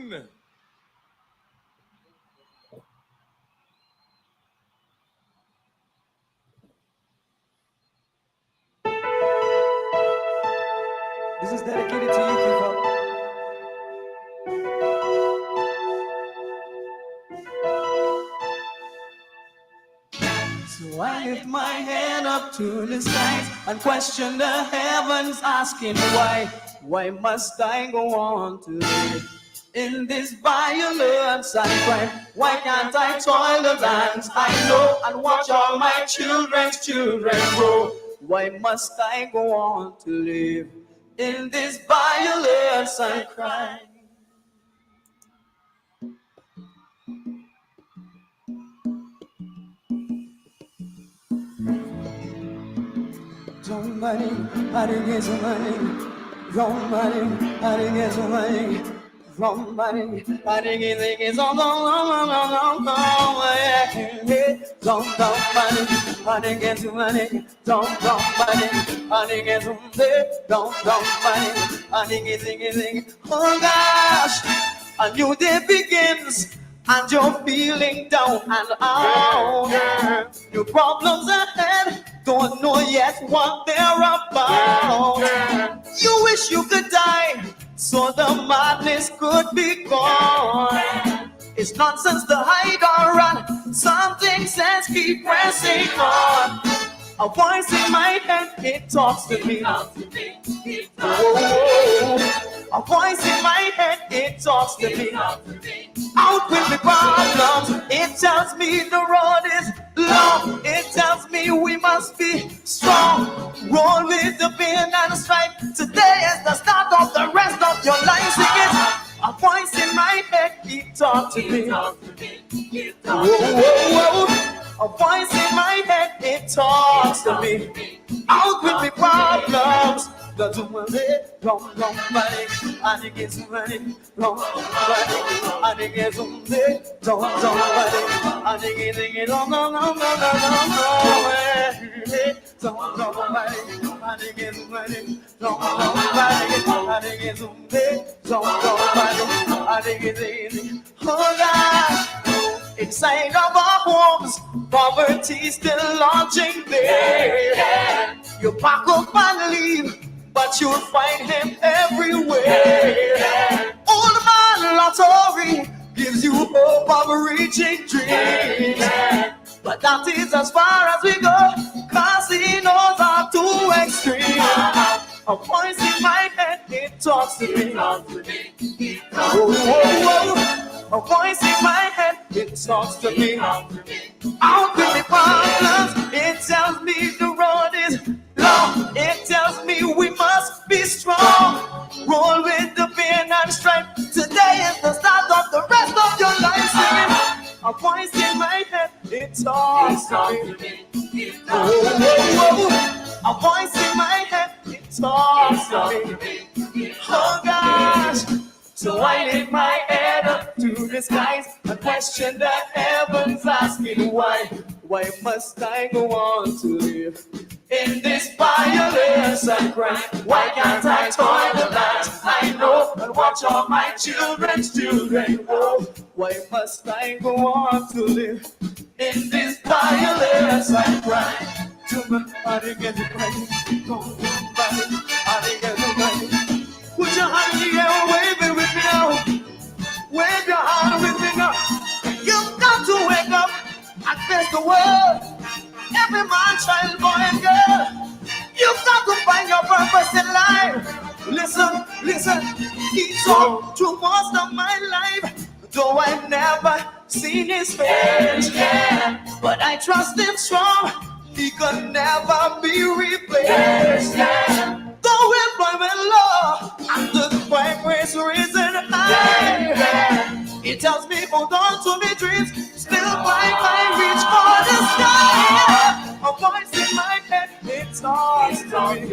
tune. This is dedicated to you, people. So I lift my hand up to the skies and question the heavens, asking why? Why must I go on to live in this violence and crime? Why can't I toil the lands I know and watch all my children's children grow? Why must I go on to live in this violence and crime? Somebody, I didn't get somebody. Somebody, I didn't get somebody. Somebody, I didn't get somebody. Somebody, I didn't get somebody. Somebody, I didn't get somebody. Somebody, I didn't get somebody. Oh gosh, a new day begins. And you're feeling down and out. Your problems ahead, don't know yet what they're about. You wish you could die, so the madness could be gone. It's nonsense to hide or run. Something says keep pressing on. A voice in my head, it talks to me. Oh, a voice in my head, it talks to me. Out with the problems, it tells me the road is long. It tells me we must be strong. Roll with the pain and the strife. Today is the start of the rest of your life. Sing it. A voice in my head, it talks to me. Oh, a voice in my head, it talks to me. Out with the problems. The wrong money, and it gets money, wrong money, and it gets money, wrong money, and it gets wrong money, and it gets money, wrong money, and it gets money. Oh gosh, inside of our homes, poverty still lodging there. You pack up and leave, but you'll find him everywhere. Old man Lottery gives you hope of reaching dreams. But that is as far as we go, casinos are too extreme. A voice in my head, it talks to me. A voice in my head, it talks to me. Out with the problems, it tells me the road is long. It tells me we must be strong. Roll with the pain and strife. Today is the start of the rest of your life. Singing. A voice in my head, it talks to me. A voice in my head, it talks to me. Oh gosh. So I lift my head up to the skies and question the heavens, asking why? Why must I go on to live in this violence and crime? Why can't I toil the land I know and watch all my children's children grow? Why must I go on to live in this violence and crime? I didn't get it right. I didn't get it right. Put your hand in the air, wave it with me now. Wave your hand with me now. You've got to wake up and face the world. Every man, child, boy, and girl. You've got to find your purpose in life. Listen, he talked through most of my life. Though I've never seen his face, but I trust him strong. He could never be replaced. Though employment law and the crime race risen high, it tells me hold on to me dreams, still find my reach for the sky. A voice in my head, it talks to me.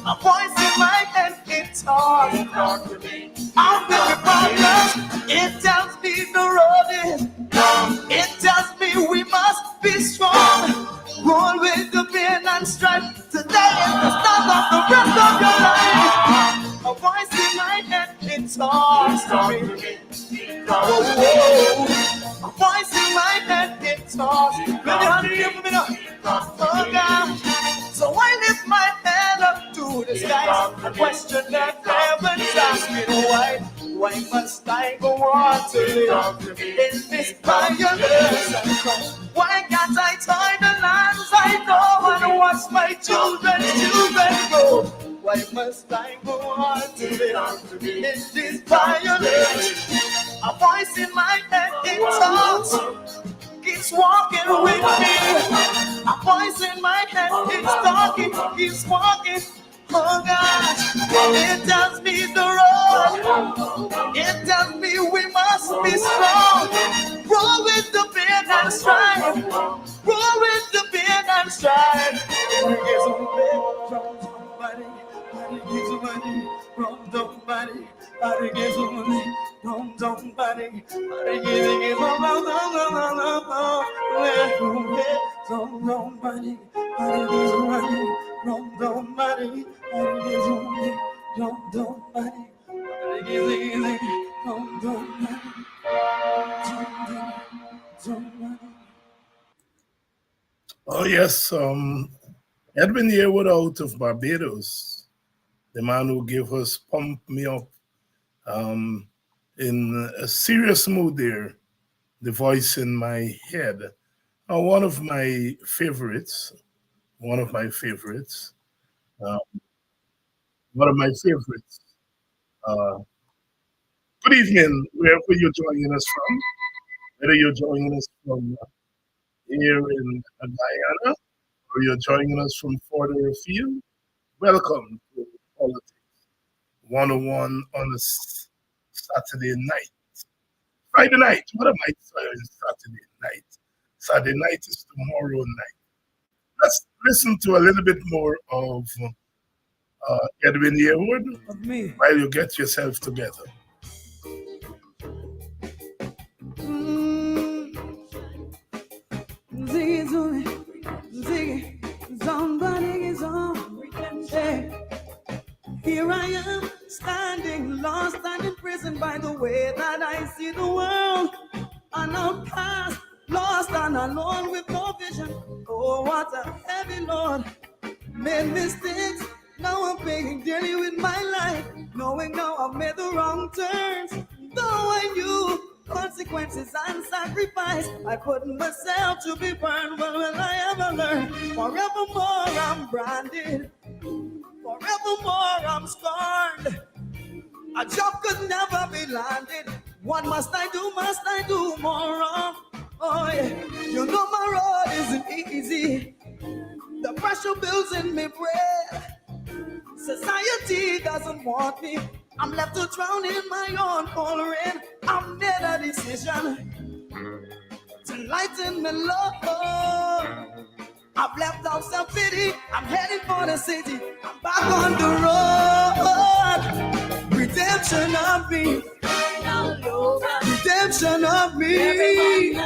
A voice in my head, it talks to me. Out with the problems, it tells me the road is long. It tells me we must be strong. Roll with the pain and strife. Today is the start of the rest of your life. A voice in my head, talks to me. Oh, a voice in my head, it talks. Let me honey, give me now. Oh God. So I lift my head up to the skies and question that heaven's asking why. Why must I go on to live in this violence and crime? Why can't I tie the lands I know and watch my children's children grow? Why must I go on to live in this violence? A voice in my head, it talks, keeps walking with me. A voice in my head, it's talking, keeps walking. Oh gosh, it tells me the road. It tells me we must be strong. Roll with the pain and strive. Roll with the pain and strive. Oh yes, Edwin Yearwood out of Barbados, the man who gave us Pump Me Up, in a serious mood there, the voice in my head. One of my favorites, one of my favorites, uh, one of my favorites. Uh, Good evening, wherever you're joining us from, whether you're joining us from here in Guyana or you're joining us from further afield. Welcome to Politics 101 on a Saturday night. Friday night. What am I saying? Saturday night. Saturday night is tomorrow night. Let's listen to a little bit more of Edwin Yearwood while you get yourself together. Somebody is on. Here I am, standing lost and in prison by the way that I see the world. An outcast, lost and alone with no vision. Oh, what a heavy load. Made mistakes, now I'm paying dearly with my life. Knowing now I've made the wrong turns. Though I knew consequences and sacrifice, I put myself to be burned. Well, will I ever learn? Forevermore I'm branded. Forevermore I'm scorned. A job could never be landed. What must I do? Must I do more wrong? Oh yeah, you know my road isn't easy. The pressure builds in me breath. Society doesn't want me. I'm left to drown in my own coloring. I made a decision to lighten my love. I've left out self-pity. I'm heading for the city. I'm back on the road. Redemption of me. Redemption of me.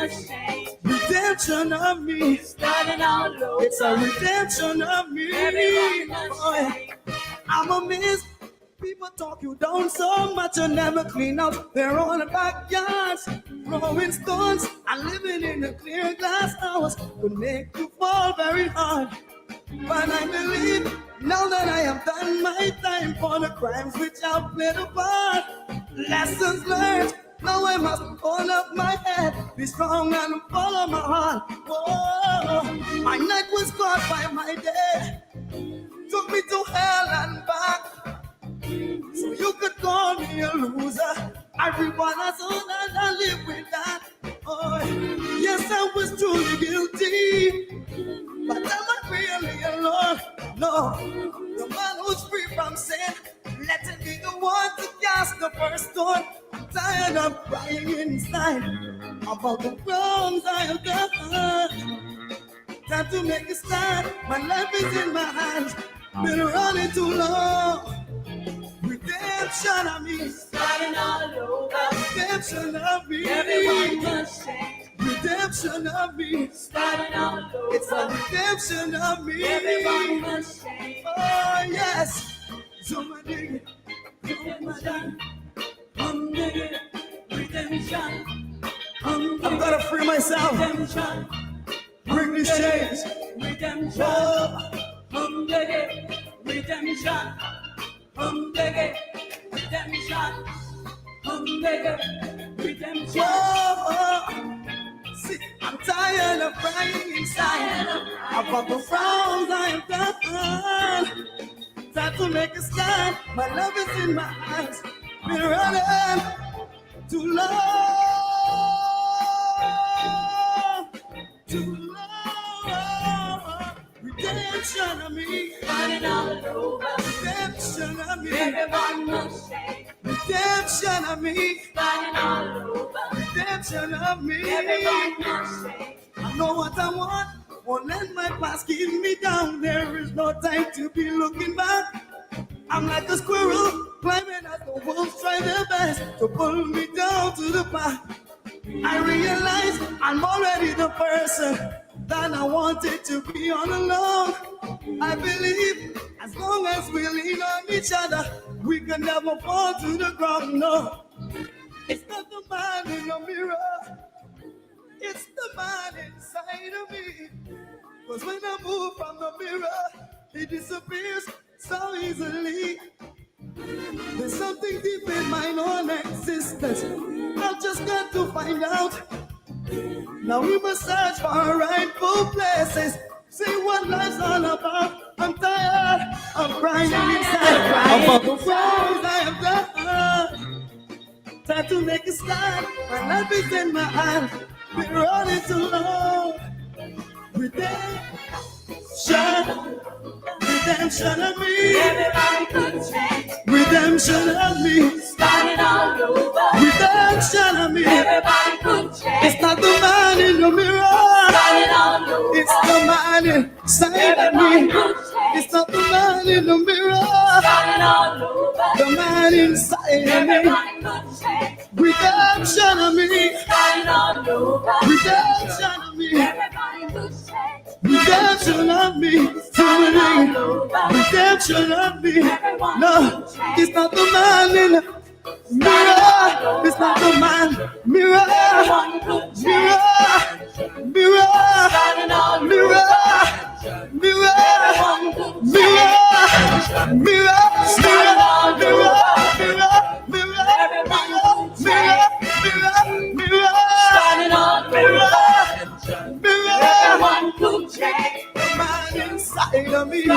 Redemption of me. It's a redemption of me. Oh, I'm a miss. People talk you down so much you never clean up their own backyards. Throwing stones and living in a clear glass house would make you fall very hard. But I believe now that I have done my time for the crimes which I've played a part. Lessons learned. Now I must hold up my head, be strong and follow my heart. Whoa. My night was caught by my day. Took me to hell and back. So you could call me a loser. Everyone has own and I live with that. Oh, yes, I was truly guilty. But am I really alone? No, the man who's free from sin, let it be the one to cast the first stone. I'm tired of crying inside about the wrongs I have done. Time to make a stand. My life is in my hands. Been running too long. Redemption of me. Starting all over. Redemption of me. Everyone must change. Redemption of me. Starting all over. It's a redemption of me. Everyone must change. Oh yes. Somebody. myself. Redemption. Bring these chains. Redemption. Oh. Redemption. Redemption. Redemption. Oh. See, I'm tired of crying inside about the wrongs I have done. Time to make a stand. My love is in my eyes. Been running too long. Too long. Redemption of me. Running all over. Redemption of me. Everyone must say. Redemption of me. Running all over. Redemption of me. Everyone must say. I know what I want. Won't let my past keep me down. There is no time to be looking back. I'm like a squirrel climbing as the wolves try their best to pull me down to the path. I realize I'm already the person that I wanted to be all along. I believe as long as we lean on each other, we can never fall to the ground. No, it's not the man in the mirror, it's the man inside of me. Cause when I move from the mirror, it disappears so easily. There's something deep in my own existence I've just got to find out. Now we must search for rightful places, see what life's all about. I'm tired of crying inside about the wrongs I have done. Time to make a stand. My life is in my hands. Been running too long. Redemption of me. Everybody could change. Redemption of me. Starting all over. Redemption of me. Everybody could change. It's not the man in the mirror. Starting all over. It's the man inside of me. It's not the man in the mirror. Starting all over. The man inside of me. Redemption of me. Starting all over. Redemption of me. Everybody could change. Redemption of me, redemption of me. No, it's not the man in the mirror. It's not the man. Mirror, mirror, mirror, mirror, mirror, mirror, mirror, inside of me, the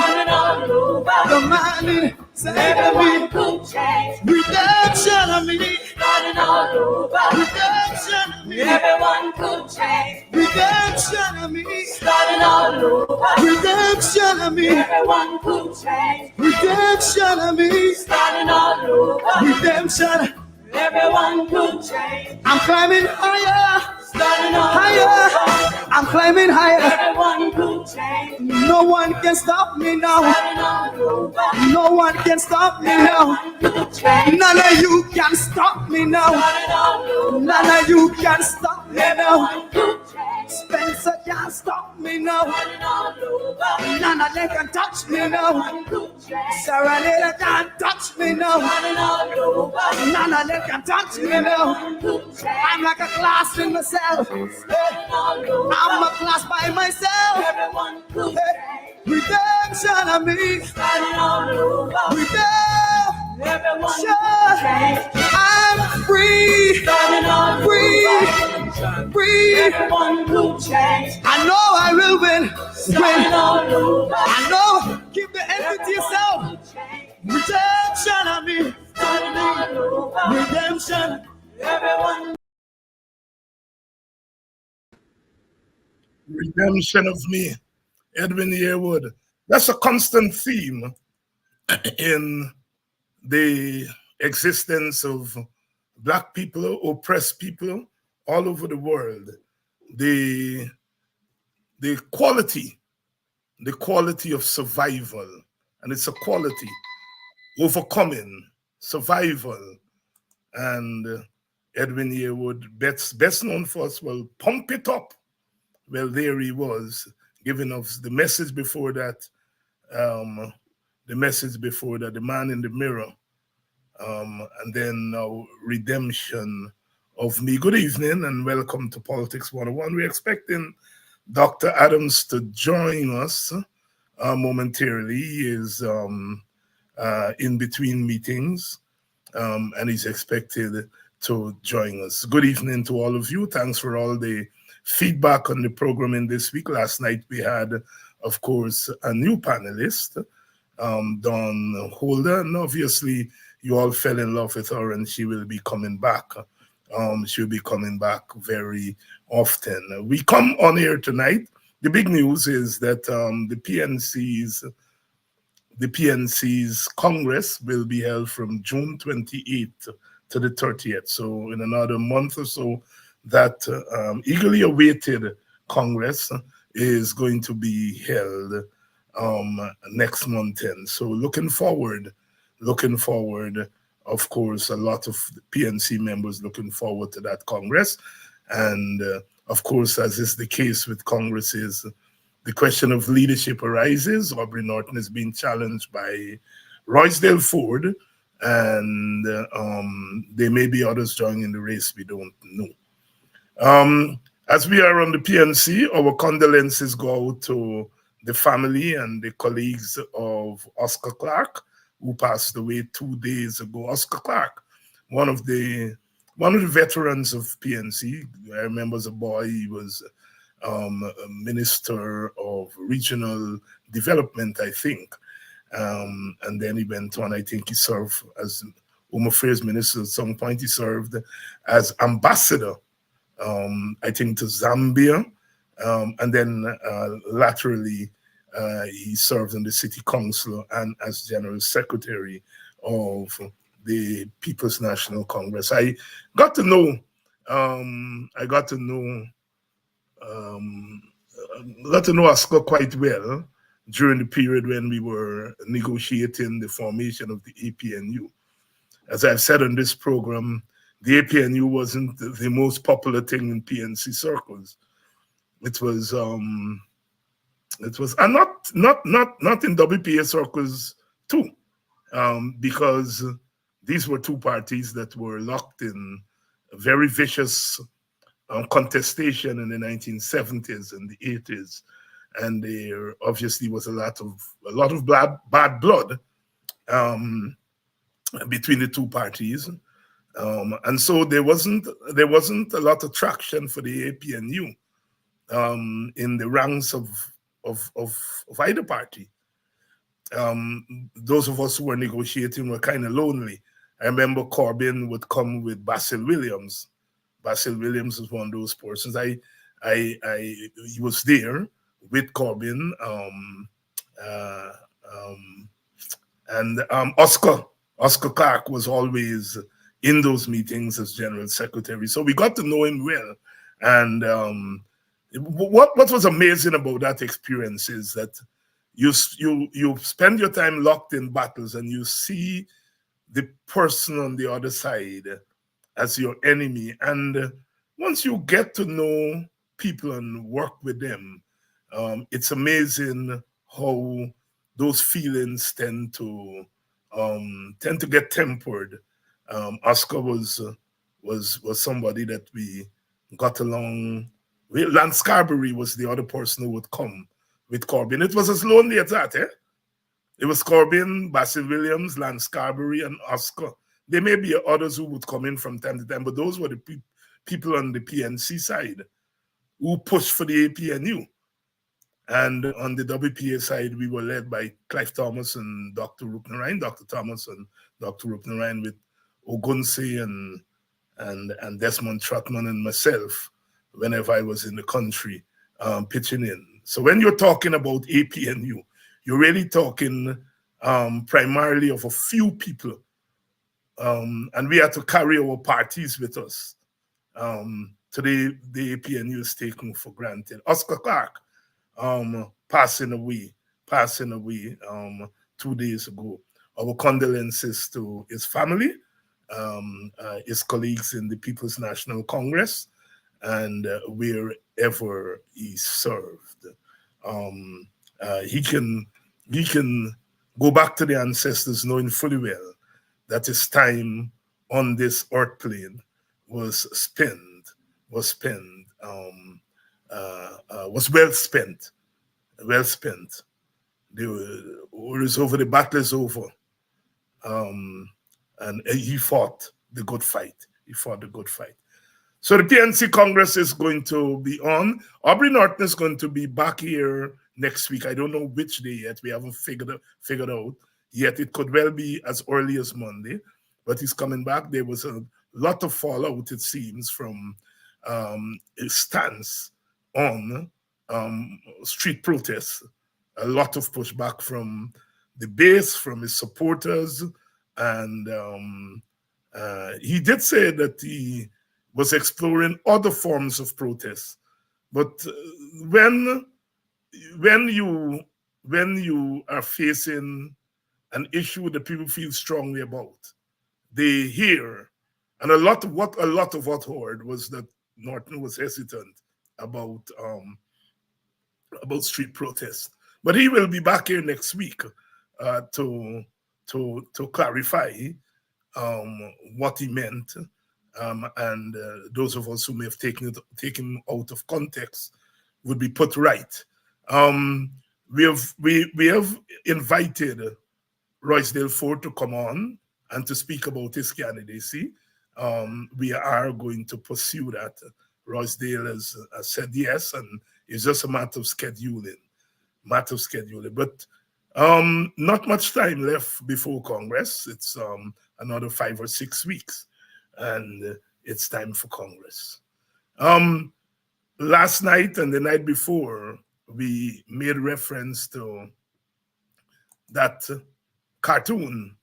man inside of me, redemption of me, redemption of me, everyone could change, redemption of me, starting all over, redemption of me, everyone could change, redemption of me, starting all over, redemption, everyone could change. I'm climbing higher. Higher, I'm climbing higher. Everyone could change. No one can stop me now. No one can stop me now. None of you can stop me now. None of you can stop me now. Spencer can't stop me now. None of them can touch me now. Sarah Leda can't touch me now. None of them can touch me now. I'm like a class in myself. I'm a class by myself. Redemption of me. Redemption. I'm free. Free. I know I will win. I know. Keep the empty to yourself. Redemption of me. Redemption. Everyone. Redemption of me, Edwin Yearwood. That's a constant theme in the existence of Black people, oppressed people all over the world. The quality of survival, and it's a quality, overcoming, survival, and Edwin Yearwood, best known for us, well, Pump It Up. Well, there he was, giving us the message before that, the man in the mirror, and then redemption of me. Good evening and welcome to Politics 101. We're expecting Dr. Adams to join us momentarily. He is in between meetings and he's expected to join us. Good evening to all of you. Thanks for all the feedback on the programming this week. Last night we had, of course, a new panelist, Dawn Holder, and obviously you all fell in love with her, and she will be coming back. She'll be coming back very often. We come on here tonight. The big news is that the PNC's Congress will be held from June 28th to the 30th. So in another month or so, that eagerly awaited Congress is going to be held next month. And so looking forward, of course, a lot of PNC members looking forward to that Congress. And of course, as is the case with Congresses, the question of leadership arises. Aubrey Norton is being challenged by Roysdale Ford, and there may be others joining the race, we don't know. As we are on the PNC, our condolences go out to the family and the colleagues of Oscar Clark, who passed away 2 days ago. Oscar Clark, one of the veterans of PNC. I remember as a boy, he was a minister of regional development, I think. And then he went on, I think he served as Home Affairs Minister at some point. He served as ambassador, I think, to Zambia. And then laterally, he served in the city council and as general secretary of the People's National Congress. I got to know Oscar quite well during the period when we were negotiating the formation of the APNU. As I've said on this program, the APNU wasn't the most popular thing in PNC circles. It was and not in WPA circles too, because these were two parties that were locked in a very vicious contestation in the 1970s and the 80s, and there obviously was a lot of bad blood between the two parties, and so there wasn't a lot of traction for the APNU in the ranks of either party. Those of us who were negotiating were kind of lonely. I remember Corbyn would come with Basil Williams. Basil Williams was one of those persons. He was there with Corbyn, and Oscar Clark was always in those meetings as general secretary. So we got to know him well. And what was amazing about that experience is that you spend your time locked in battles and you see the person on the other side as your enemy. And once you get to know people and work with them, it's amazing how those feelings tend to get tempered. Oscar was somebody that we got along with. Lance Carberry was the other person who would come with Corbyn. It was as lonely as that, eh? It was Corbyn, Basil Williams, Lance Carberry, and Oscar. There may be others who would come in from time to time, but those were the people on the PNC side who pushed for the APNU. And on the WPA side, we were led by Clive Thomas and Dr. Rupnarayan, Dr. Thomas and Dr. Rupnarayan, with Ogunse and Desmond Trotman and myself whenever I was in the country pitching in. So when you're talking about APNU, you're really talking primarily of a few people. And we had to carry our parties with us. Today, the APNU is taken for granted. Oscar Clark passing away 2 days ago. Our condolences to his family, his colleagues in the People's National Congress, and wherever he served. He can go back to the ancestors knowing fully well that his time on this earth plane was spent was spent was well spent, well spent. The war is over, the battle is over, um, and he fought the good fight. He fought the good fight. So the PNC Congress is going to be on. Aubrey Norton is going to be back here next week. I don't know which day yet. We haven't figured out yet. It could well be as early as Monday, but he's coming back. There was a lot of fallout, it seems, from his stance on street protests. A lot of pushback from the base, from his supporters, and he did say that he was exploring other forms of protest. But when when you when you are facing an issue that people feel strongly about, they hear, and a lot of what heard was that Norton was hesitant about street protest. But he will be back here next week to clarify what he meant, and those of us who may have taken out of context would be put right. We have invited Roysdale Ford to come on and to speak about his candidacy. We are going to pursue that. Roysdale has said yes, and it's just a matter of scheduling. But not much time left before Congress. It's another 5 or 6 weeks, and it's time for Congress. Last night and the night before, we made reference to that cartoon,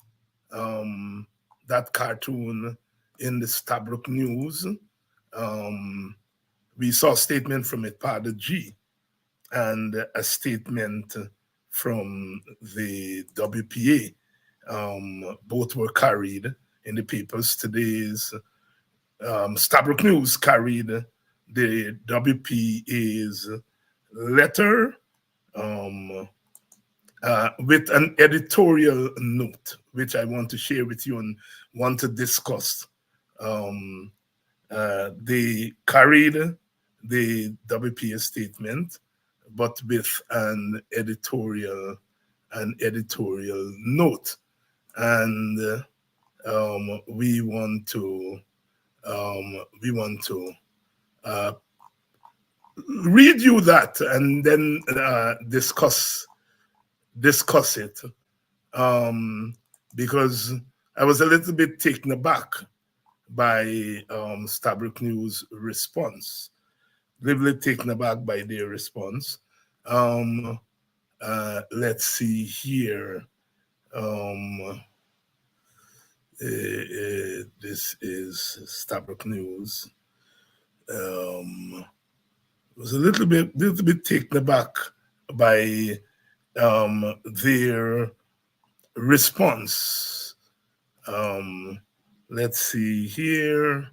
in the Stabrook News. We saw a statement from Epada G and a statement from the WPA. Both were carried in the papers. Today's Stabrook News carried the WPA's letter with an editorial note, which I want to share with you and want to discuss. They carried the WPA statement, but with an editorial note, and we want to read you that and then discuss it, because I was a little bit taken aback by Stabrook News' response. Little taken aback by their response. Let's see here. This is Stabrook News. Was a little bit taken aback by their response. Let's see here.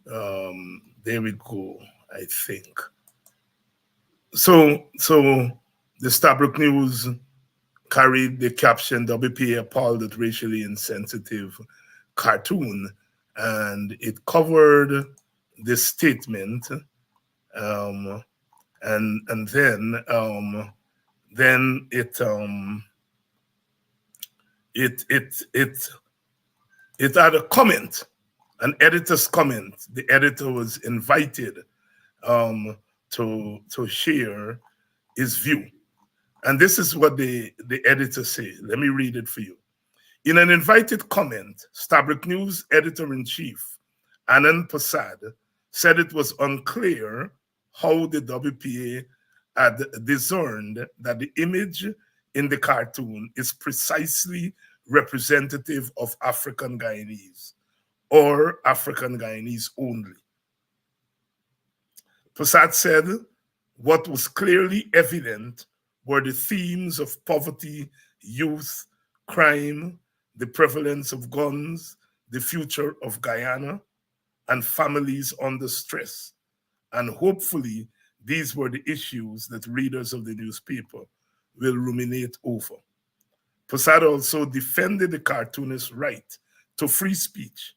There we go, I think. So the Stabrook News carried the caption, WPA appalled at racially insensitive cartoon, and it covered this statement, and then it had a comment, an editor's comment. The editor was invited to share his view. And this is what the editor said. Let me read it for you. In an invited comment, Stabrook News editor-in-chief, Anand Prasad, said it was unclear how the WPA had discerned that the image in the cartoon is precisely representative of African Guyanese, or African Guyanese only. Prasad said what was clearly evident were the themes of poverty, youth, crime, the prevalence of guns, the future of Guyana, and families under stress. And hopefully, these were the issues that readers of the newspaper will ruminate over. Prasad also defended the cartoonist's right to free speech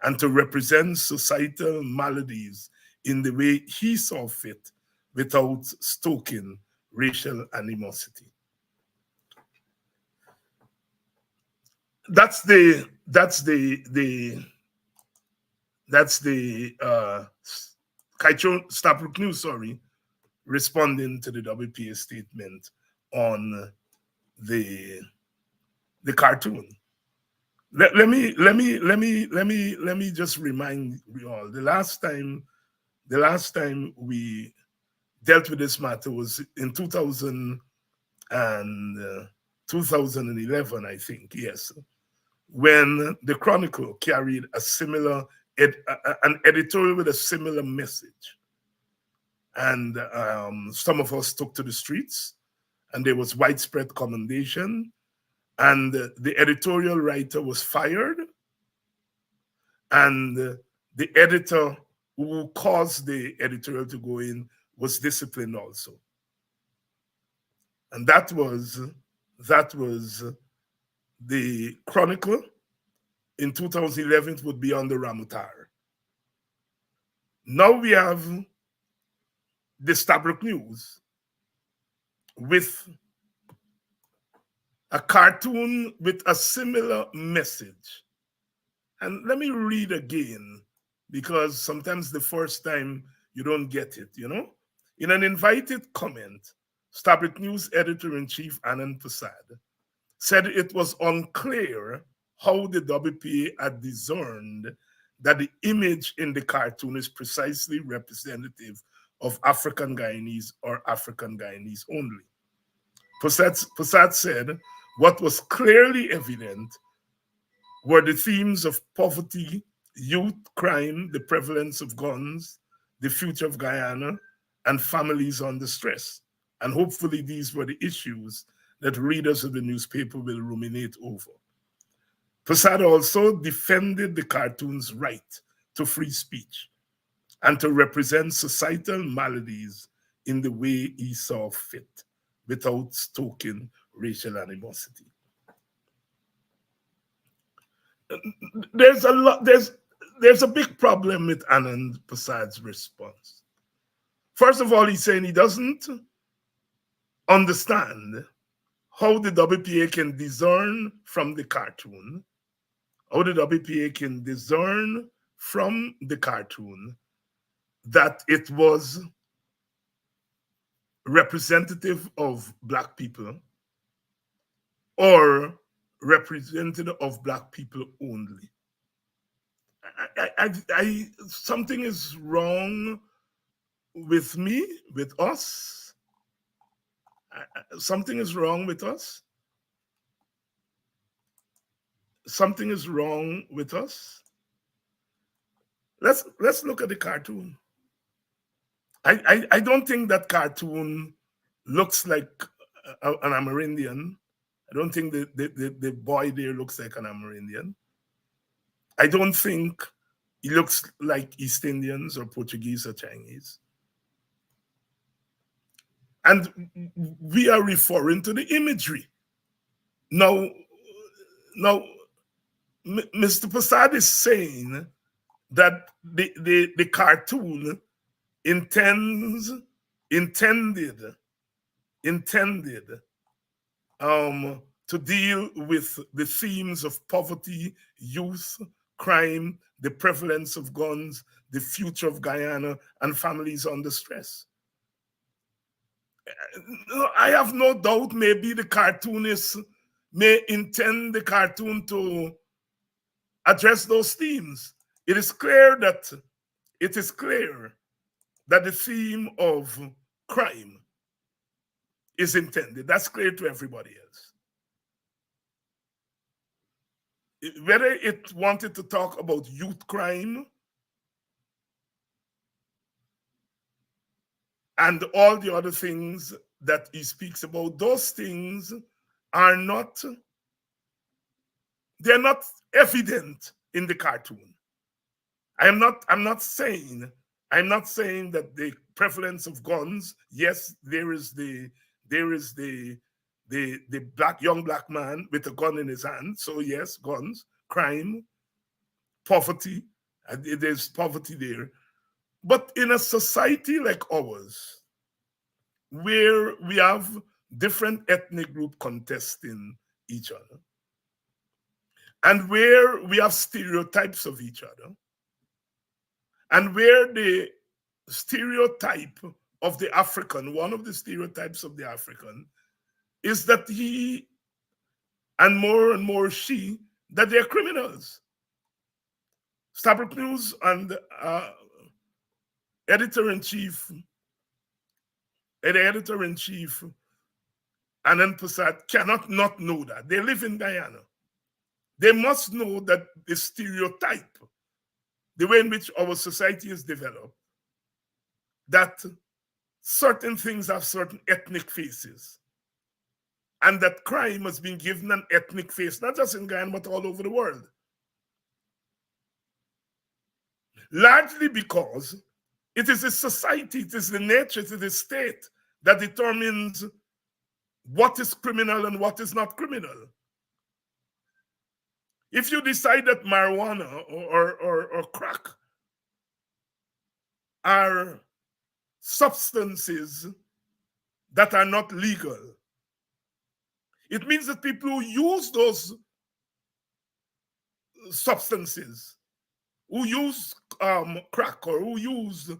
and to represent societal maladies in the way he saw fit without stoking racial animosity. That's the Kaicho Stabruk News, sorry, responding to the WPA statement on the cartoon. Let me just remind you all, the last time we dealt with this matter was in 2011, I think, yes, when the Chronicle carried an editorial with a similar message. And some of us took to the streets, and there was widespread commendation, and the editorial writer was fired, and the editor who caused the editorial to go in was disciplined also. And that was the Chronicle. In 2011, it would be under Ramutar. Now we have the Stabruk News with a cartoon with a similar message. And let me read again, because sometimes the first time you don't get it, you know? In an invited comment, Stabruk News editor-in-chief Anand Prasad said it was unclear how the WPA had discerned that the image in the cartoon is precisely representative of African Guyanese or African Guyanese only. Prasad said what was clearly evident were the themes of poverty, youth, crime, the prevalence of guns, the future of Guyana, and families under stress. And hopefully these were the issues that readers of the newspaper will ruminate over. Prasad also defended the cartoon's right to free speech and to represent societal maladies in the way he saw fit, without stoking racial animosity. There's a big problem with Anand Prasad's response. First of all, he's saying he doesn't understand how the WPA can discern from the cartoon, that it was representative of Black people or representative of Black people only. Something is wrong with me, with us. Something is wrong with us. Something is wrong with us. Let's look at the cartoon. I don't think that cartoon looks like an Amerindian. I don't think the boy there looks like an Amerindian. I don't think he looks like East Indians or Portuguese or Chinese. And we are referring to the imagery. Now, Mr. Prasad is saying that the cartoon intended to deal with the themes of poverty, youth, crime, the prevalence of guns, the future of Guyana, and families under stress. I have no doubt maybe the cartoonist may intend the cartoon to address those themes. It is clear that the theme of crime is intended. That's clear to everybody else. Whether it wanted to talk about youth crime and all the other things that he speaks about, those things are not evident in the cartoon. I'm not saying that the prevalence of guns, yes, there is the young black man with a gun in his hand. So yes, guns, crime, poverty, and there's poverty there. But in a society like ours, where we have different ethnic group contesting each other, and where we have stereotypes of each other, and where the stereotype of the African, one of the stereotypes of the African, is that he and more she, that they're criminals. Stabrook News and editor-in-chief, the editor-in-chief, Anand Prasad, cannot not know that. They live in Guyana. They must know that the stereotype, the way in which our society is developed, that certain things have certain ethnic faces, and that crime has been given an ethnic face, not just in Guyana, but all over the world. Largely because it is a society, it is the nature, it is the state that determines what is criminal and what is not criminal. If you decide that marijuana or crack are substances that are not legal, it means that people who use those substances, who use crack or who use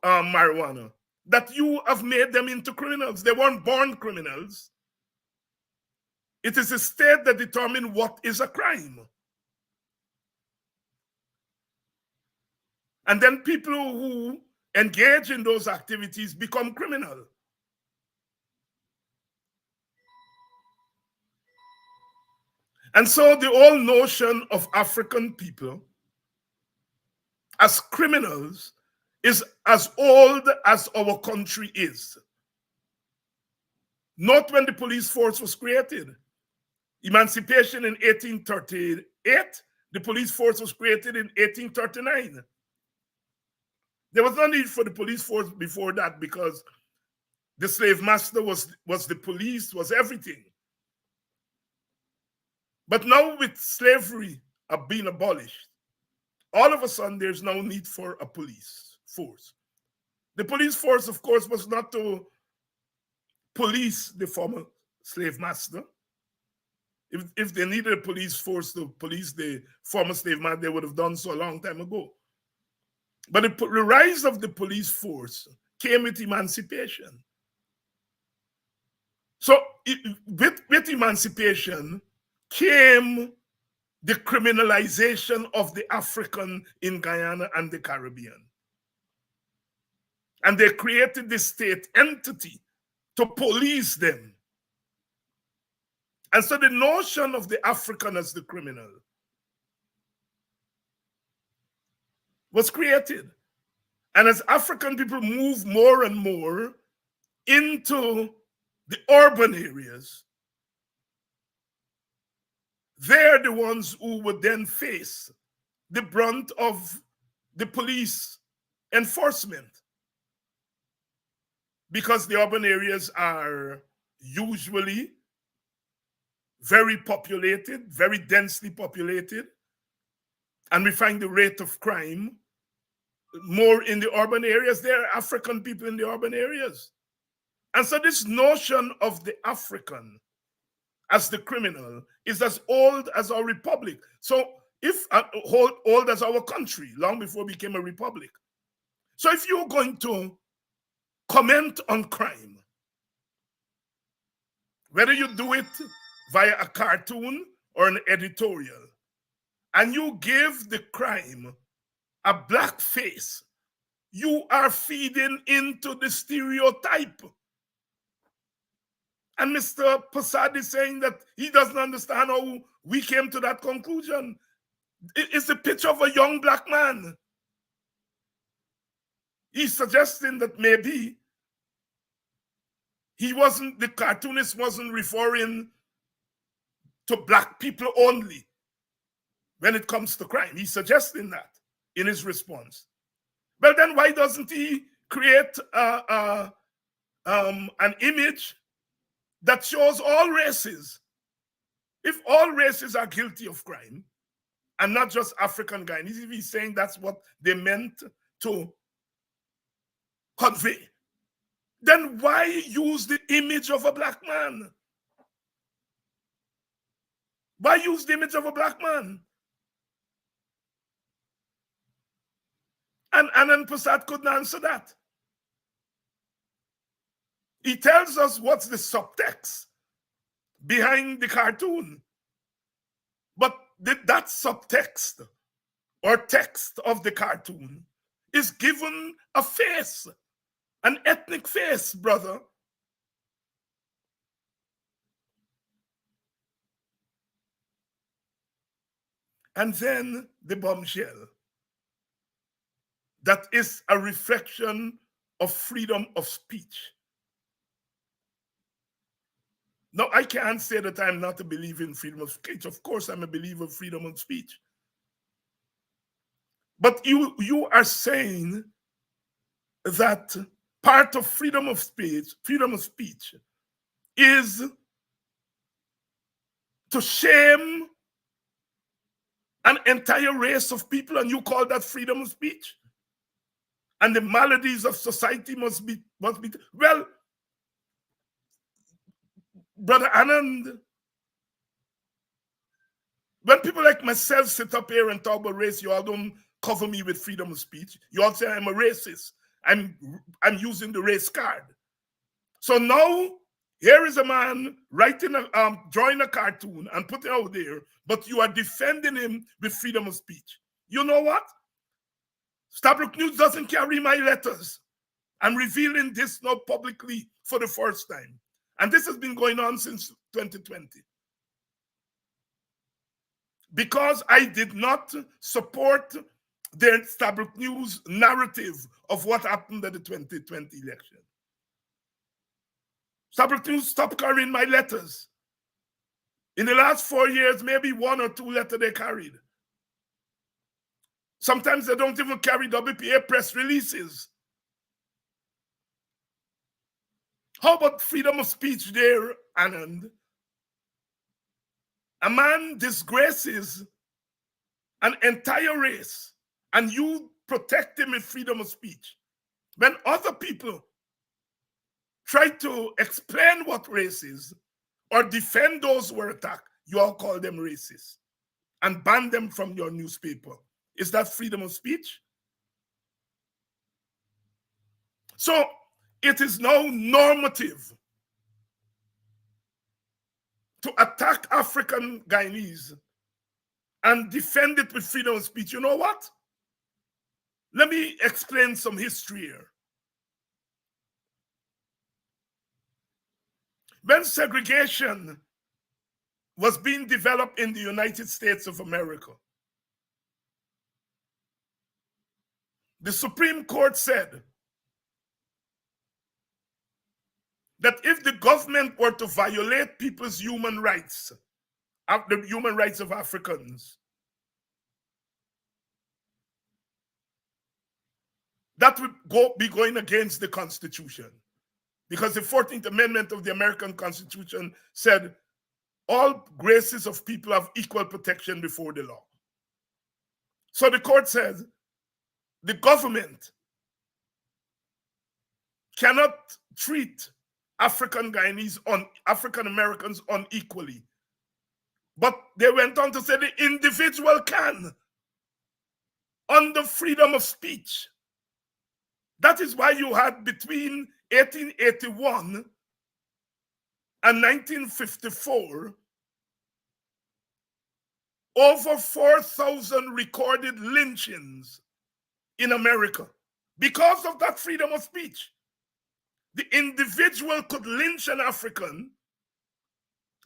marijuana, that you have made them into criminals. They weren't born criminals. It is a state that determines what is a crime. And then people who engage in those activities become criminal. And so the whole notion of African people as criminals is as old as our country is. Not when the police force was created. Emancipation in 1838, the police force was created in 1839. There was no need for the police force before that because the slave master was the police, was everything. But now with slavery being abolished, all of a sudden there's no need for a police force. The police force, of course, was not to police the former slave master. If they needed a police force to police the former slave master, they would have done so a long time ago. But the rise of the police force came with emancipation. So with emancipation came the criminalization of the African in Guyana and the Caribbean. And they created this state entity to police them. And so the notion of the African as the criminal was created. And as African people move more and more into the urban areas, they're the ones who would then face the brunt of the police enforcement. Because the urban areas are usually very populated, very densely populated, and we find the rate of crime more in the urban areas. There are African people in the urban areas. And so this notion of the African as the criminal is as old as our republic. So if old as our country, long before we became a republic. So if you're going to comment on crime, whether you do it via a cartoon or an editorial, and you give the crime a black face, you are feeding into the stereotype. And Mr. Prasad is saying that he doesn't understand how we came to that conclusion. It's a picture of a young black man. He's suggesting that maybe the cartoonist wasn't referring to black people only when it comes to crime. He's suggesting that in his response. Well, then why doesn't he create an image that shows all races? If all races are guilty of crime, and not just African Guyanese, if he's saying that's what they meant to convey, then why use the image of a black man? Why use the image of a black man? And Anand Prasad couldn't answer that. He tells us what's the subtext behind the cartoon. But that subtext or text of the cartoon is given a face, an ethnic face, brother. And then the bombshell. That is a reflection of freedom of speech. Now, I can't say that I'm not a believer in freedom of speech. Of course, I'm a believer in freedom of speech. But you are saying that part of freedom of speech is to shame an entire race of people, and you call that freedom of speech? And the maladies of society must be well, Brother Anand, when people like myself sit up here and talk about race, you all don't cover me with freedom of speech. You all say I'm a racist. I'm using the race card. So now here is a man writing drawing a cartoon and putting it out there, but you are defending him with freedom of speech. You know what? Stabrook News doesn't carry my letters. I'm revealing this now publicly for the first time. And this has been going on since 2020. Because I did not support the Stabrook News narrative of what happened at the 2020 election. Stabrook News stopped carrying my letters. In the last 4 years, maybe 1 or 2 letters they carried. Sometimes they don't even carry WPA press releases. How about freedom of speech there, Anand? A man disgraces an entire race and you protect him with freedom of speech. When other people try to explain what race is or defend those who are attacked, you all call them racist and ban them from your newspaper. Is that freedom of speech? So it is now normative to attack African Guyanese and defend it with freedom of speech. You know what? Let me explain some history here. When segregation was being developed in the United States of America, the Supreme Court said that if the government were to violate people's human rights, the human rights of Africans, that would be going against the Constitution. Because the 14th Amendment of the American Constitution said all races of people have equal protection before the law. So the court says the government cannot treat African Guyanese African Americans unequally. But they went on to say the individual can, under freedom of speech. That is why you had between 1881 and 1954 over 4,000 recorded lynchings in America because of that freedom of speech. The individual could lynch an African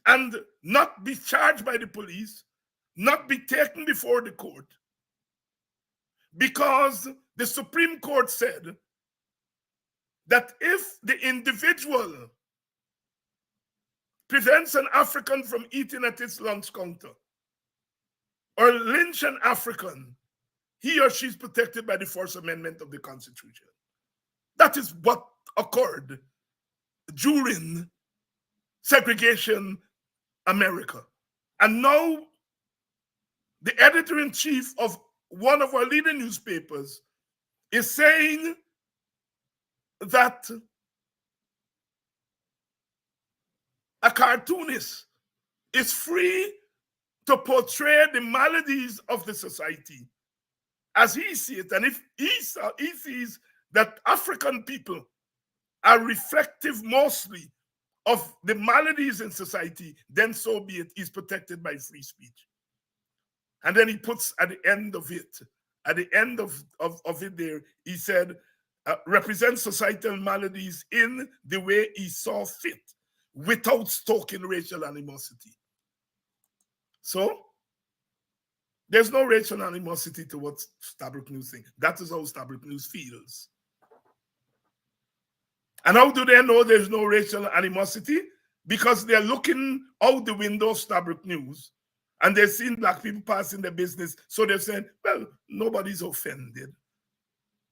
and not be charged by the police, not be taken before the court, because the Supreme Court said that if the individual prevents an African from eating at his lunch counter or lynch an African, he or she is protected by the First Amendment of the Constitution. That is what occurred during segregation America. And now the editor-in-chief of one of our leading newspapers is saying that a cartoonist is free to portray the maladies of the society as he sees it. And if he sees that African people are reflective mostly of the maladies in society, then so be it. He's protected by free speech. And then he puts at the end of it, there, he said, represent societal maladies in the way he saw fit, without stoking racial animosity. So, there's no racial animosity to what Stabrook News thinks. That is how Stabrook News feels. And how do they know there's no racial animosity? Because they're looking out the window of Stabrook News and they're seeing black people passing their business. So they're saying, well, nobody's offended.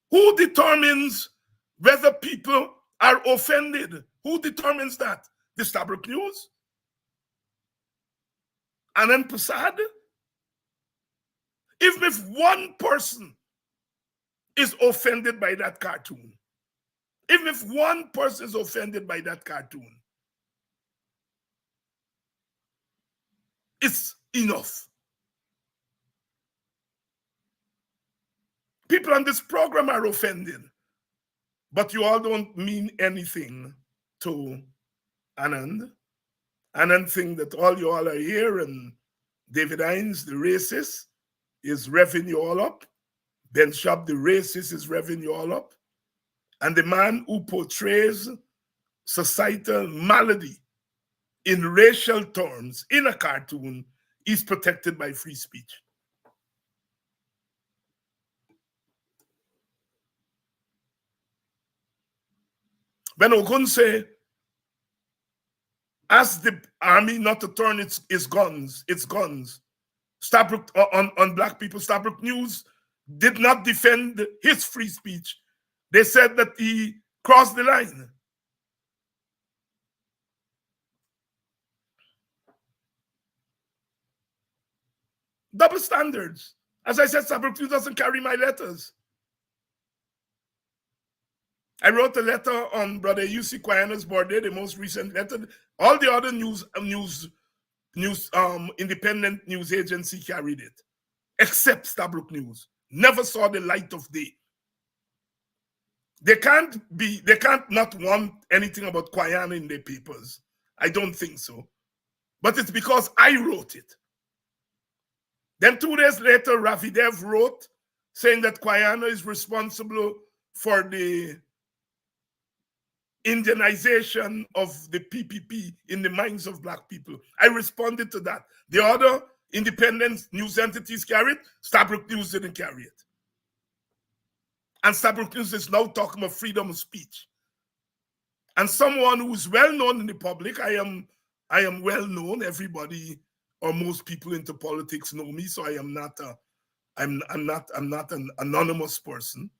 Who determines whether people are offended? Who determines that? The Stabrook News? And then Prasad? Even if one person is offended by that cartoon, even if one person is offended by that cartoon, it's enough. People on this program are offended, but you all don't mean anything to Anand. Anand think that all you all are here, and David Hines, the racist, is revving you all up. Ben Shab, the racist, is revving you all up. And the man who portrays societal malady in racial terms in a cartoon is protected by free speech. Ben Ogun say, ask the army not to turn its guns, Stabrook on black people. Stabrook News did not defend his free speech. They said that he crossed the line. Double standards. As I said, Stabrook News doesn't carry my letters. I wrote a letter on Brother U.C. Kwayana's birthday, the most recent letter. All the other independent news agency carried it, except Stabrook News. Never saw the light of day. They can't not want anything about Kwayana in their papers. I don't think so. But it's because I wrote it. Then 2 days later, Rafidev wrote saying that Kwayana is responsible for the Indianization of the PPP in the minds of black people. I responded to that. The other independent news entities carried it. Stabrook News didn't carry it. And Stabrook News is now talking about freedom of speech. And someone who's well known in the public, I am well known. Everybody or most people into politics know me, so I am not I'm not an anonymous person.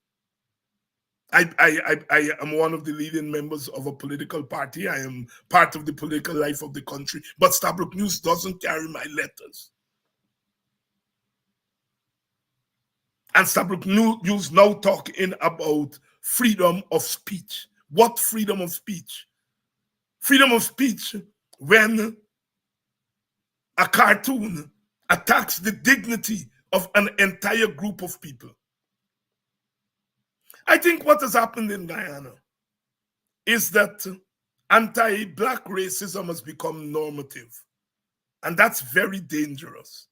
I am one of the leading members of a political party. I am part of the political life of the country. But Stabrook News doesn't carry my letters. And Stabrook News now talking about freedom of speech. What freedom of speech? Freedom of speech when a cartoon attacks the dignity of an entire group of people. I think what has happened in Guyana is that anti-black racism has become normative. And that's very dangerous.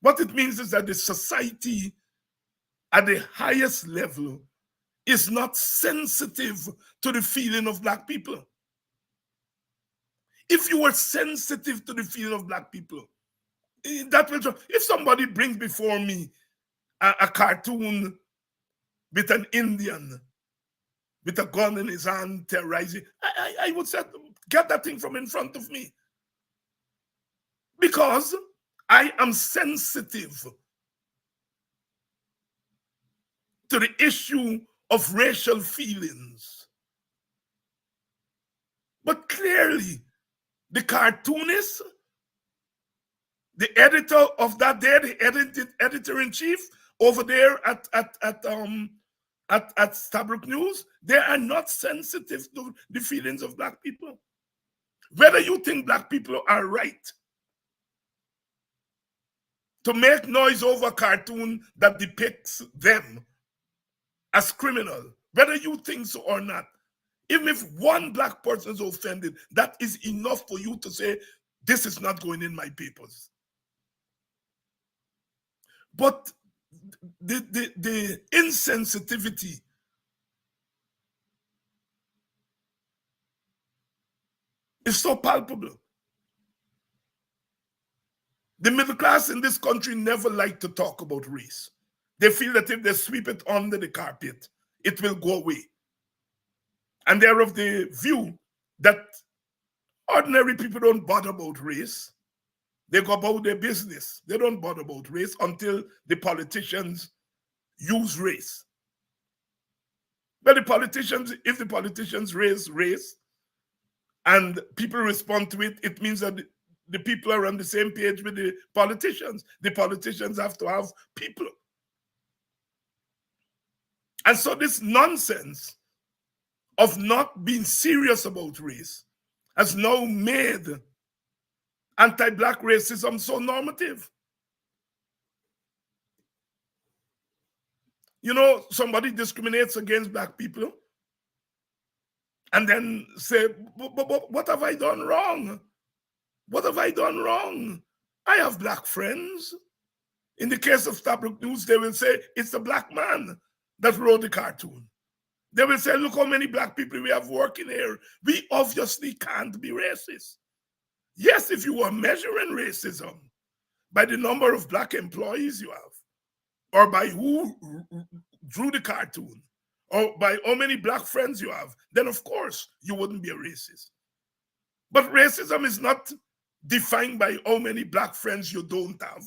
What it means is that the society at the highest level is not sensitive to the feeling of black people. If you were sensitive to the feeling of black people, that will. If somebody brings before me a cartoon with an Indian with a gun in his hand terrorizing, I would say, get that thing from in front of me. Because I am sensitive to the issue of racial feelings. But clearly, the cartoonist The editor of that day, the editor in chief over there at Stabrook News, they are not sensitive to the feelings of black people. Whether you think black people are right to make noise over a cartoon that depicts them as criminal, whether you think so or not, even if one black person is offended, that is enough for you to say, this is not going in my papers. But the insensitivity is so palpable. The middle class in this country never like to talk about race. They feel that if they sweep it under the carpet, it will go away. And they're of the view that ordinary people don't bother about race. They go about their business. They don't bother about race until the politicians use race. But if the politicians raise race and people respond to it, it means that the people are on the same page with the politicians. The politicians have to have people. And so this nonsense of not being serious about race has now made anti-black racism so normative. You know, somebody discriminates against black people and then say, but what have I done wrong? What have I done wrong? I have black friends. In the case of Stabrook News, they will say, it's the black man that wrote the cartoon. They will say, look how many black people we have working here. We obviously can't be racist. Yes, if you were measuring racism by the number of black employees you have, or by who drew the cartoon, or by how many black friends you have, then of course you wouldn't be a racist. But racism is not defined by how many black friends you don't have,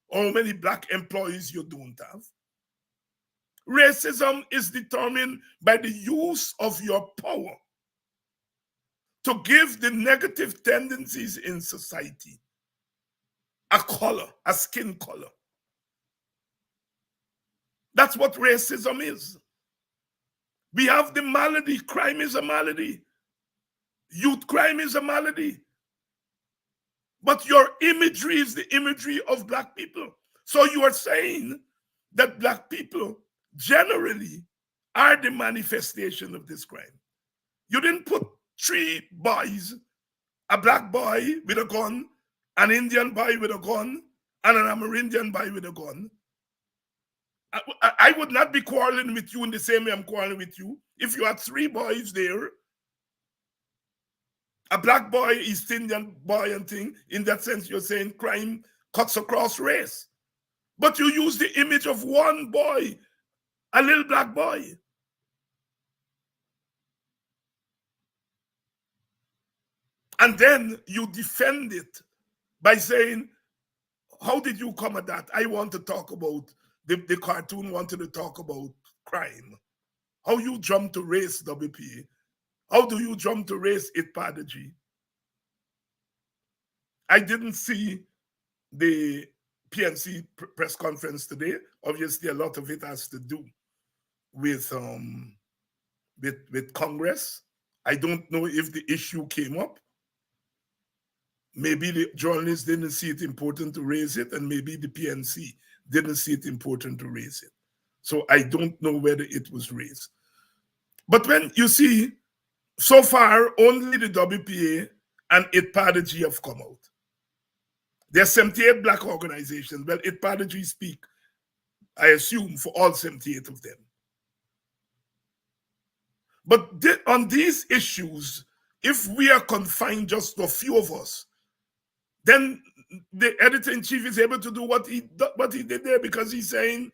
or how many black employees you don't have. Racism is determined by the use of your power to give the negative tendencies in society a color, a skin color. That's what racism is. We have the malady. Crime is a malady. Youth crime is a malady. But your imagery is the imagery of black people. So you are saying that black people generally are the manifestation of this crime. You didn't put 3 boys, a black boy with a gun, an Indian boy with a gun, and an Amerindian boy with a gun. I would not be quarreling with you in the same way I'm quarreling with you. If you had 3 boys there, a black boy, East Indian boy and thing, in that sense you're saying crime cuts across race. But you use the image of one boy, a little black boy. And then you defend it by saying, how did you come at that? I want to talk about, the cartoon wanted to talk about crime. How you jump to race, WP? How do you jump to race, Itpadaji? I didn't see the PNC press conference today. Obviously, a lot of it has to do with Congress. I don't know if the issue came up. Maybe the journalists didn't see it important to raise it, and maybe the PNC didn't see it important to raise it. So I don't know whether it was raised. But when you see, so far, only the WPA and Itpadaji have come out. There are 78 black organizations. Well, Itpadaji speak, I assume, for all 78 of them. But on these issues, if we are confined just to a few of us, then the editor-in-chief is able to do what he did there, because he's saying,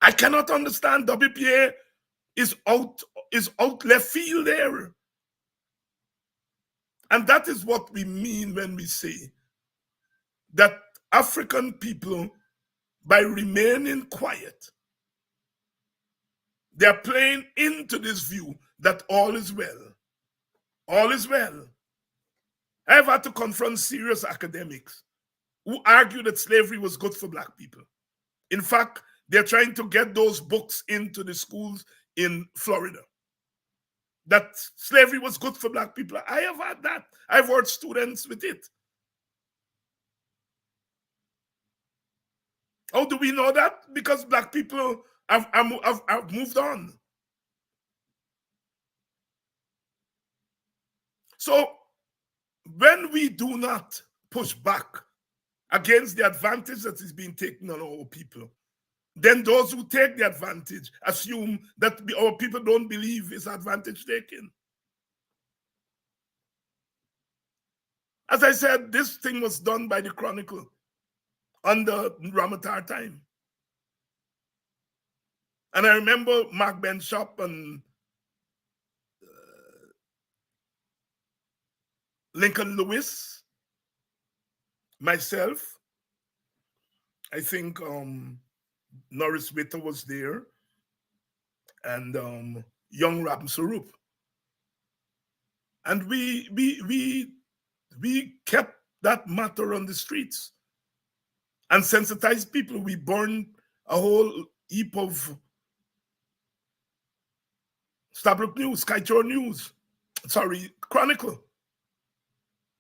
I cannot understand, WPA is out left field there. And that is what we mean when we say that African people, by remaining quiet, they're playing into this view that all is well. All is well. I've had to confront serious academics who argue that slavery was good for black people. In fact, they're trying to get those books into the schools in Florida. That slavery was good for black people. I have had that. I've heard students with it. How do we know that? Because black people have moved on. So when we do not push back against the advantage that is being taken on our people, then those who take the advantage assume that our people don't believe it's advantage taken. As I said, this thing was done by the Chronicle under Ramatar time. And I remember Mark Benshop and Lincoln Lewis, myself, I think Norris Witter was there, and young Ram Sarup. And we kept that matter on the streets and sensitized people. We burned a whole heap of Stabrook News, Skychor News, Chronicle,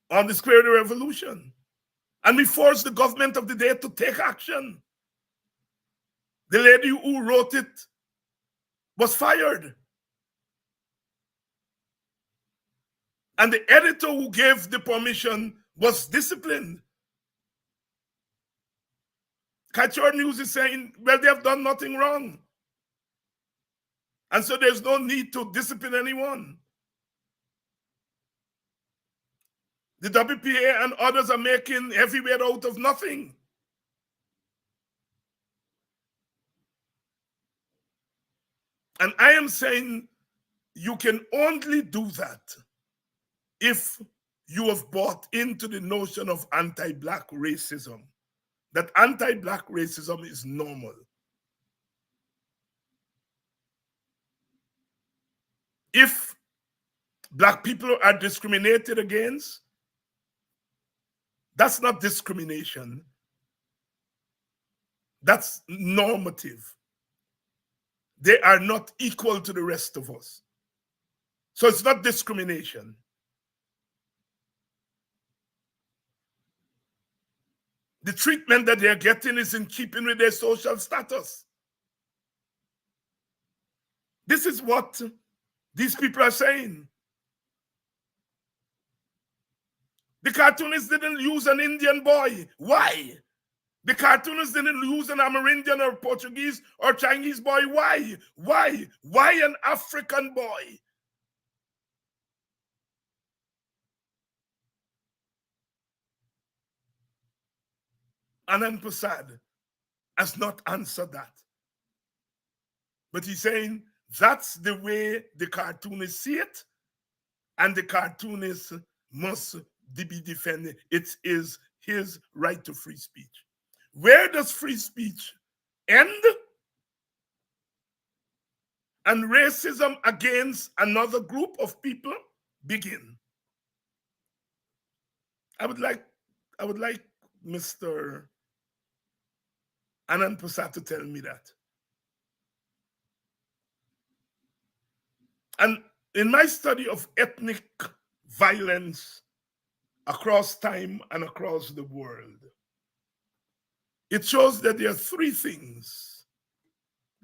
on the square of the revolution. And we forced the government of the day to take action. The lady who wrote it was fired. And the editor who gave the permission was disciplined. Skychor News is saying, well, they have done nothing wrong. And so there's no need to discipline anyone. The WPA and others are making heavyweight out of nothing. And I am saying you can only do that if you have bought into the notion of anti-black racism, that anti-black racism is normal. If black people are discriminated against, that's not discrimination. That's normative. They are not equal to the rest of us. So it's not discrimination. The treatment that they're getting is in keeping with their social status. This is what these people are saying. The cartoonists didn't use an Indian boy. Why? The cartoonists didn't use an Amerindian or Portuguese or Chinese boy. Why? Why? Why an African boy? Anand Prasad has not answered that. But he's saying that's the way the cartoonists see it, and the cartoonists must be defended. It is his right to free speech. Where does free speech end and racism against another group of people begin? I would like Mr. Anand Prasad to tell me that. And in my study of ethnic violence across time and across the world, it shows that there are three things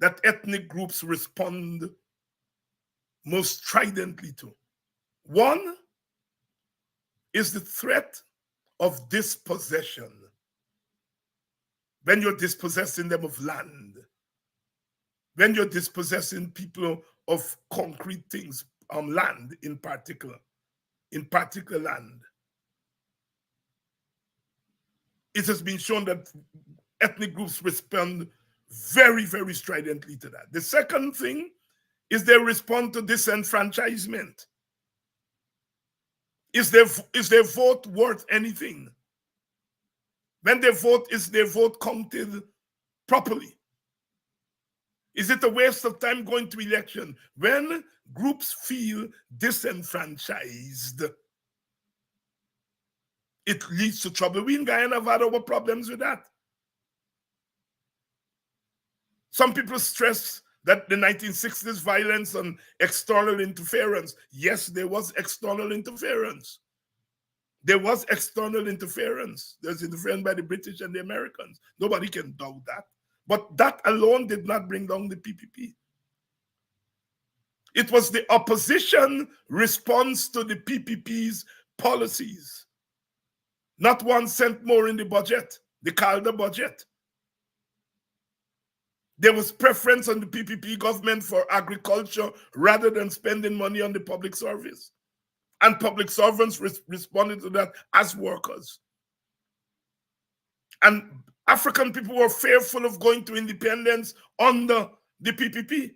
that ethnic groups respond most stridently to. One is the threat of dispossession. When you're dispossessing them of land, when you're dispossessing people of concrete things, land in particular land. It has been shown that ethnic groups respond very, very stridently to that. The second thing is they respond to disenfranchisement. Is their vote worth anything? When they vote, is their vote counted properly? Is it a waste of time going to election? When groups feel disenfranchised, it leads to trouble. We in Guyana have had our problems with that. Some people stress that the 1960s violence and external interference. Yes, there was external interference. There was external interference. There's interference by the British and the Americans. Nobody can doubt that. But that alone did not bring down the PPP. It was the opposition response to the PPP's policies. Not 1 cent more in the budget, the Calder budget. There was preference on the PPP government for agriculture rather than spending money on the public service. And public servants responded to that as workers. And African people were fearful of going to independence under the PPP.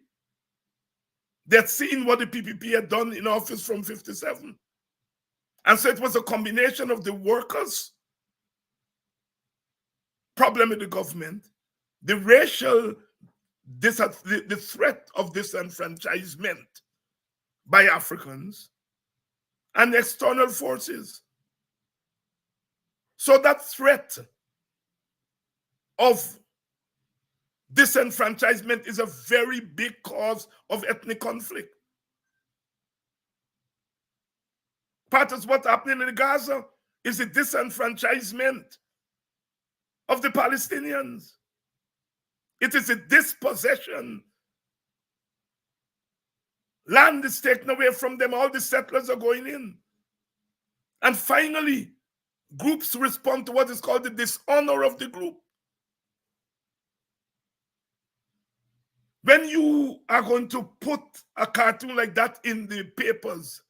They had seen what the PPP had done in office from 57. And so it was a combination of the workers' problem with the government, the racial, the threat of disenfranchisement by Africans, and external forces. So that threat of disenfranchisement is a very big cause of ethnic conflict. Part of what's happening in Gaza is the disenfranchisement of the Palestinians. It is a dispossession. Land is taken away from them. All the settlers are going in. And finally, groups respond to what is called the dishonor of the group. When you are going to put a cartoon like that in the papers,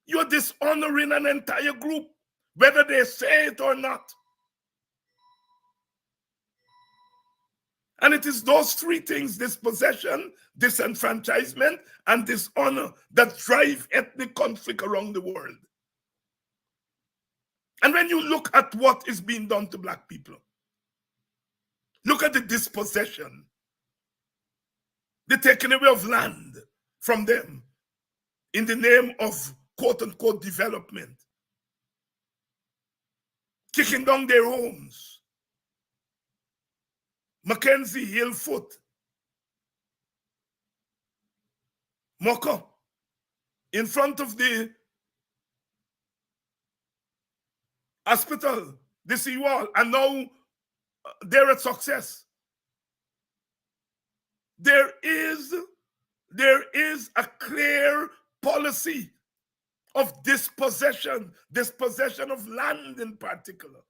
you're dishonoring an entire group, whether they say it or not. And it is those three things, dispossession, disenfranchisement, and dishonor, that drive ethnic conflict around the world. And when you look at what is being done to Black people, look at the dispossession, the taking away of land from them in the name of quote-unquote development, kicking down their homes. Mackenzie, Hillfoot, Moko, in front of the hospital, the seawall, and now they're at Success. There is a clear policy of dispossession of land in particular.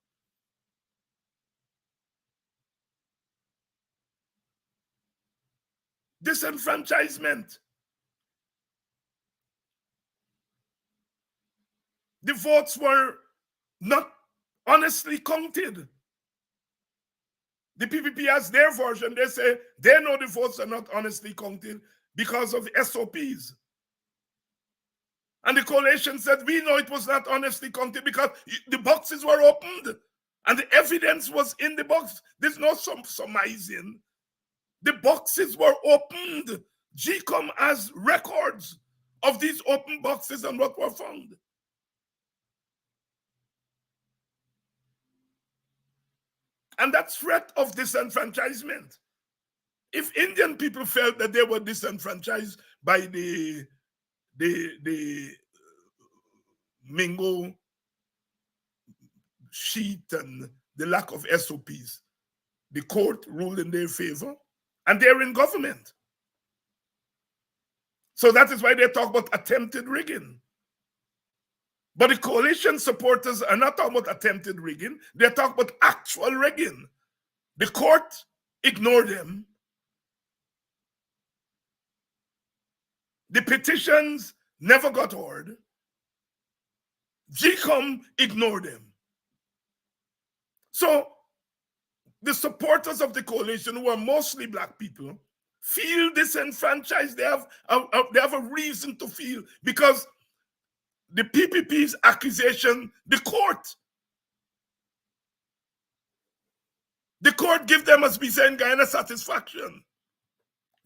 Disenfranchisement. The votes were not honestly counted. The PPP has their version. They say they know the votes are not honestly counted because of SOPs. And the coalition said, we know it was not honestly counted because the boxes were opened and the evidence was in the box. There's no surmising. The boxes were opened. GCOM has records of these open boxes and what were found. And that threat of disenfranchisement. If Indian people felt that they were disenfranchised by the Mingo sheet and the lack of SOPs, the court ruled in their favor, and they're in government. So that is why they talk about attempted rigging. But the coalition supporters are not talking about attempted rigging, they're talking about actual rigging. The court ignored them. The petitions never got heard. GCOM ignored them. So the supporters of the coalition, who are mostly Black people, feel disenfranchised. They have a reason to feel, because the PPP's accusation, the court give them, as we say in Guyana, satisfaction.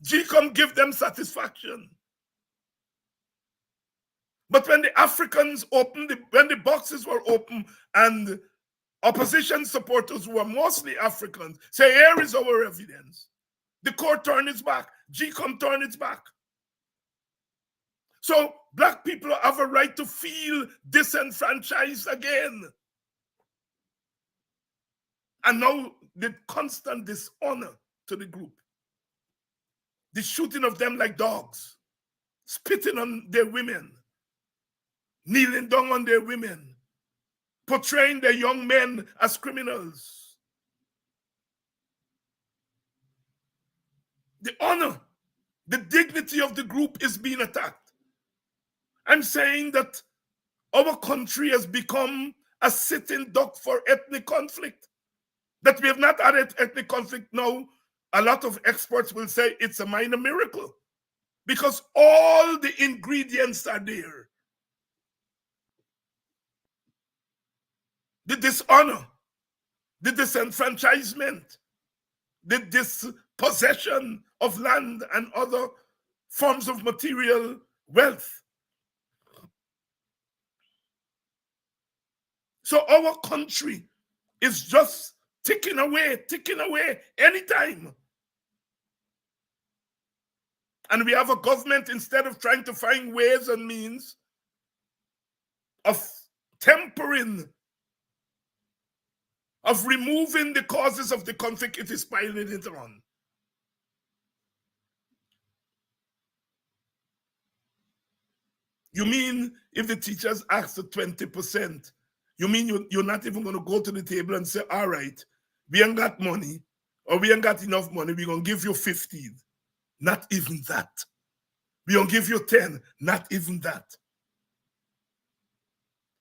GCOM give them satisfaction. But when the Africans opened, when the boxes were open and opposition supporters who were mostly Africans say, here is our evidence, the court turned its back, GCOM turned its back. So black people have a right to feel disenfranchised again. And now the constant dishonor to the group, the shooting of them like dogs, spitting on their women, kneeling down on their women, portraying their young men as criminals. The honor, the dignity of the group is being attacked. I'm saying that our country has become a sitting duck for ethnic conflict. That we have not had ethnic conflict now, a lot of experts will say it's a minor miracle because all the ingredients are there. The dishonor, the disenfranchisement, the dispossession of land and other forms of material wealth. So our country is just ticking away anytime. And we have a government, instead of trying to find ways and means of tempering, of removing the causes of the conflict, it is piling it on. You mean if the teachers ask for 20%, you mean you're not even going to go to the table and say, all right, we ain't got money, or we ain't got enough money, we're going to give you 15. Not even that. We're going to give you 10. Not even that.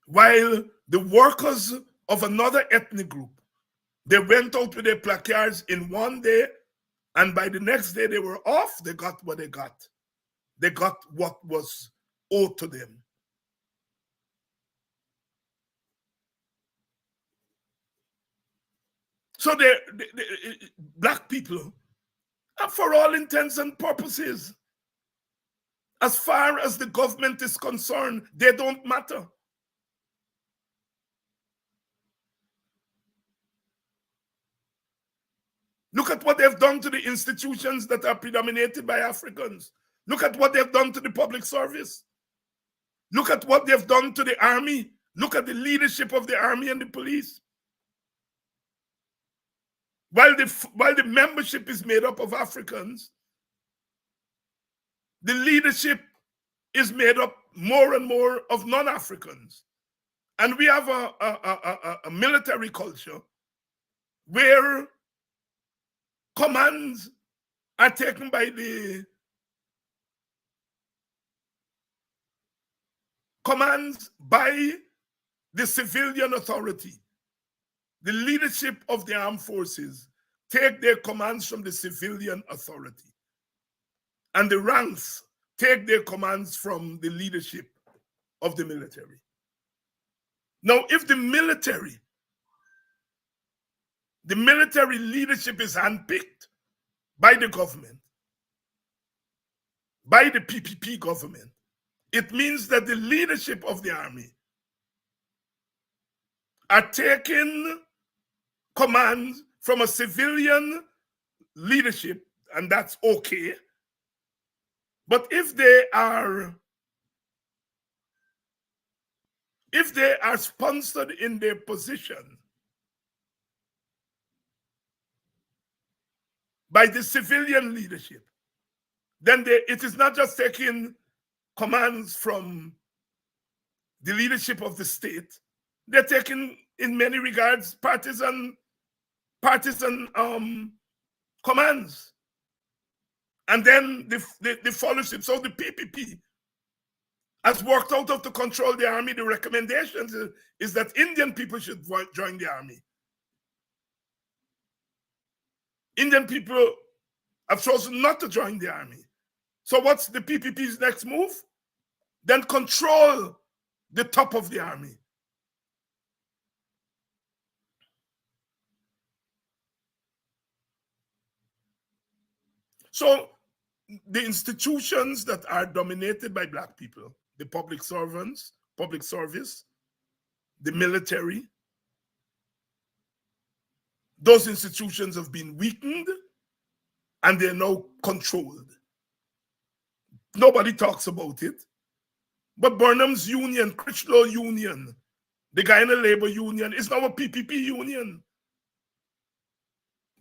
While the workers of another ethnic group, they went out with their placards in one day, and by the next day they were off, they got what they got. They got what was owed to them. So black people, for all intents and purposes, as far as the government is concerned, they don't matter. Look at what they've done to the institutions that are predominated by Africans. Look at what they've done to the public service. Look at what they've done to the army. Look at the leadership of the army and the police. While the membership is made up of Africans, the leadership is made up more and more of non-Africans. And we have a military culture where commands are taken by the civilian authority. The leadership of the armed forces take their commands from the civilian authority. And the ranks take their commands from the leadership of the military. Now, if the military leadership is handpicked by the government, by the PPP government, it means that the leadership of the army are taking commands from a civilian leadership, and that's okay. But if they are sponsored in their position by the civilian leadership, then it is not just taking commands from the leadership of the state. They're taking, in many regards, partisan commands. And then the fellowship. So the PPP has worked out of to control the army. The recommendations is that Indian people should join the army. Indian people have chosen not to join the army. So what's the PPP's next move? Then control the top of the army. So the institutions that are dominated by black people, the public servants, public service, the military. Those institutions have been weakened and they're now controlled. Nobody talks about it. But Burnham's union, Critchlow union, the Guyana Labor Union is now a PPP union.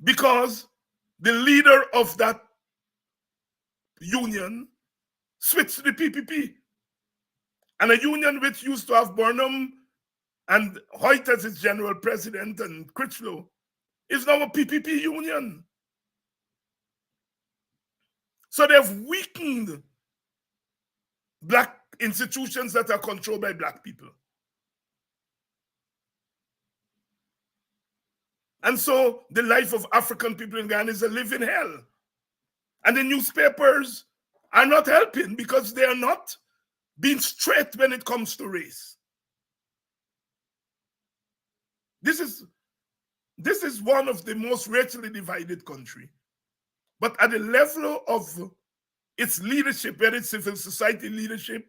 Because the leader of that union switched to the PPP. And a union which used to have Burnham and Hoyt as its general president and Critchlow is now a PPP union. So they've weakened black institutions that are controlled by black people. And so the life of African people in Ghana is a living hell. And the newspapers are not helping because they are not being straight when it comes to race. This is one of the most racially divided country. But at the level of its leadership, whether it's civil society leadership,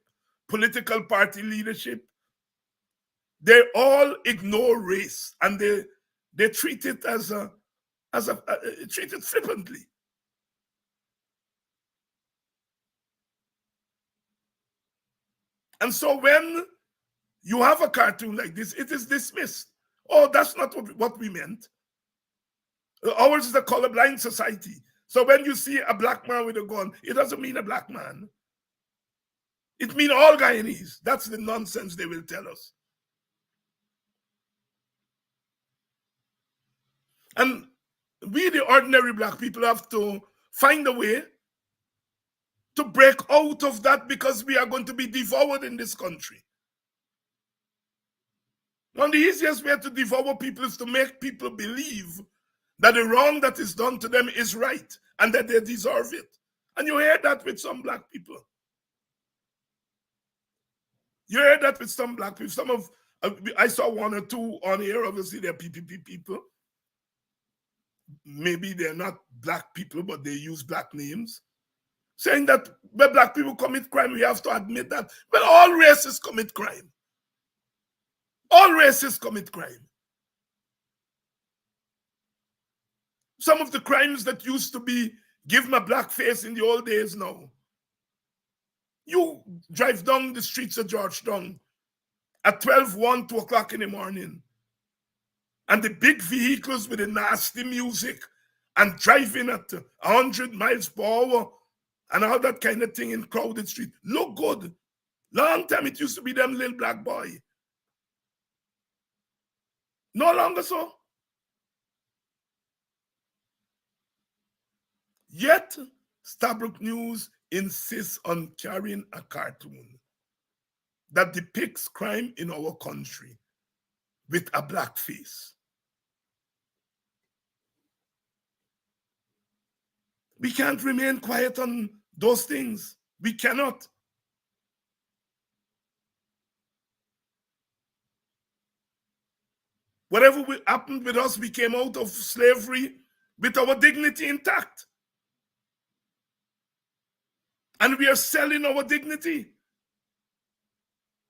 political party leadership, they all ignore race and they treat it treat it flippantly. And so when you have a cartoon like this, it is dismissed. Oh, that's not what we meant. Ours is a colorblind society. So when you see a black man with a gun, it doesn't mean a black man. It means all Guyanese. That's the nonsense they will tell us. And we, the ordinary black people, have to find a way to break out of that because we are going to be devoured in this country. One of the easiest way to devour people is to make people believe that the wrong that is done to them is right and that they deserve it. And you hear that with some black people. You hear that with some black people. I saw one or two on here, obviously they're PPP people. Maybe they're not black people, but they use black names. Saying that when black people commit crime, we have to admit that. Well, all races commit crime. All races commit crime. Some of the crimes that used to be give my black face in the old days now. You drive down the streets of Georgetown at 12, 1, 2 o'clock in the morning, and the big vehicles with the nasty music and driving at 100 miles per hour and all that kind of thing in crowded street. Look good. Long time it used to be them little black boy. No longer so. Yet, Stabrook News insists on carrying a cartoon that depicts crime in our country with a black face. We can't remain quiet on those things. We cannot. Whatever happened with us, we came out of slavery with our dignity intact. And we are selling our dignity.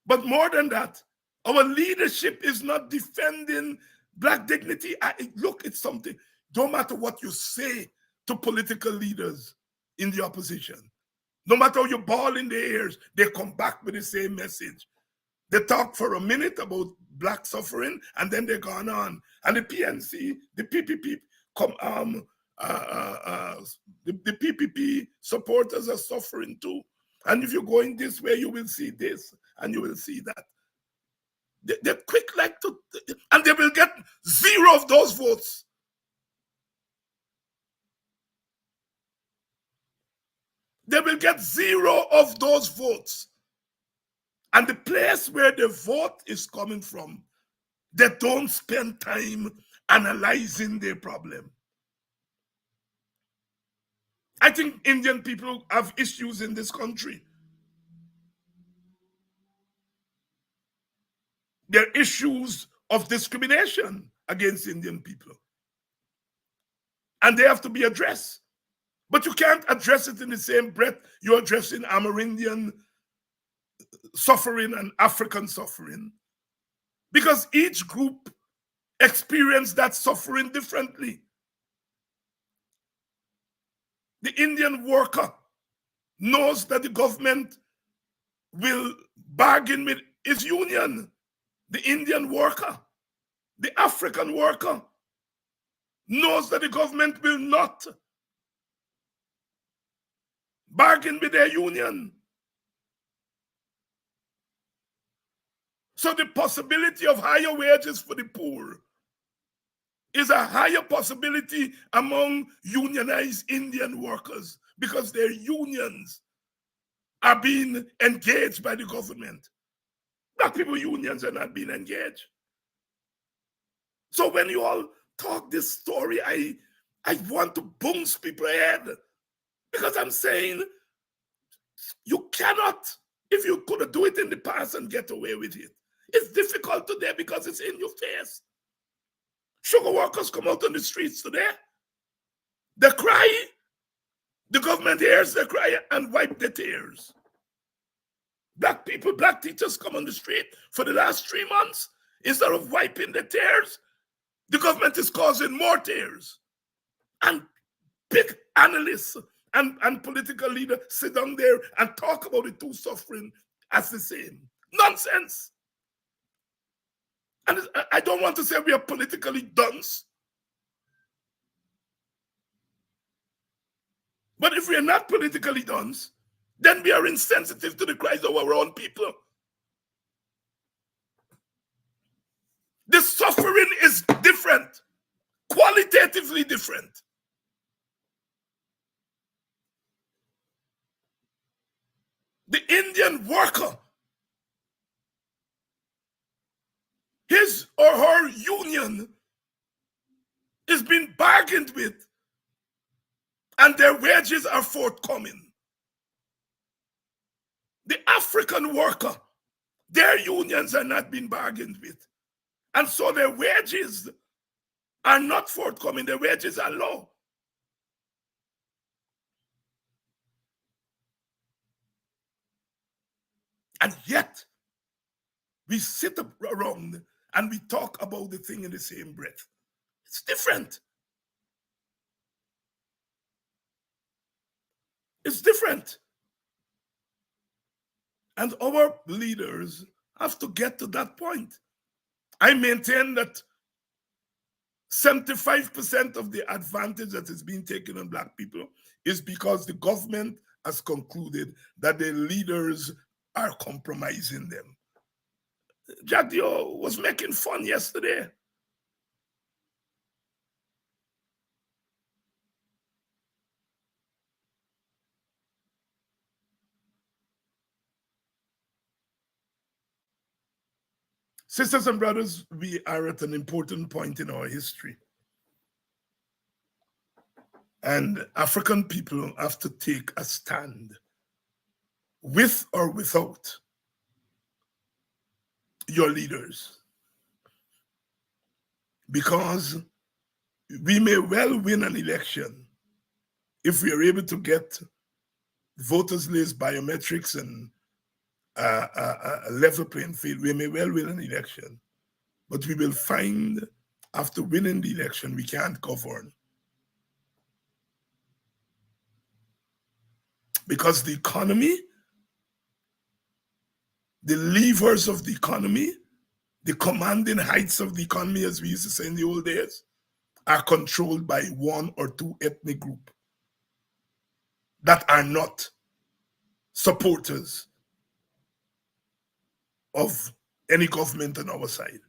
But more than that, our leadership is not defending black dignity. Look, it's something. Don't matter what you say to political leaders in the opposition. No matter how you bawl in their ears, they come back with the same message. They talk for a minute about black suffering, and then they're gone on. And the PNC, the PPP, the PPP supporters are suffering too. And if you're going this way, you will see this, and you will see that. They're quick like to, and they will get 0 of those votes. They will get 0 of those votes. And the place where the vote is coming from, they don't spend time analyzing their problem. I think Indian people have issues in this country. There are issues of discrimination against Indian people. And they have to be addressed. But you can't address it in the same breath you're addressing Amerindian suffering and African suffering, because each group experienced that suffering differently. The Indian worker knows that the government will bargain with his union. The Indian worker, the African worker, knows that the government will not bargain with their union. So the possibility of higher wages for the poor is a higher possibility among unionized Indian workers because their unions are being engaged by the government. Black people unions are not being engaged. So when you all talk this story, I want to bounce people's head, because I'm saying you cannot, if you could do it in the past and get away with it, it's difficult today because it's in your face. Sugar workers come out on the streets today. They cry. The government hears their cry and wipe their tears. Black people, black teachers come on the street for the last 3 months. Instead of wiping their tears, the government is causing more tears. And big analysts and political leaders sit down there and talk about the two suffering as the same. Nonsense. And I don't want to say we are politically dunce. But if we are not politically dunce, then we are insensitive to the cries of our own people. The suffering is different, qualitatively different. The Indian worker, his or her union is being bargained with, and their wages are forthcoming. The African worker, their unions are not being bargained with, and so their wages are not forthcoming. Their wages are low. And yet, we sit around and we talk about the thing in the same breath. It's different. It's different. And our leaders have to get to that point. I maintain that 75% of the advantage that is being taken on black people is because the government has concluded that the leaders are compromising them. Jack Dio was making fun yesterday. Sisters and brothers, we are at an important point in our history. And African people have to take a stand, with or without your leaders. Because we may well win an election if we are able to get voters list, biometrics, and a level playing field. We may well win an election, but we will find after winning the election, we can't govern. Because the economy, the levers of the economy, the commanding heights of the economy, as we used to say in the old days, are controlled by one or two ethnic groups that are not supporters of any government on our side.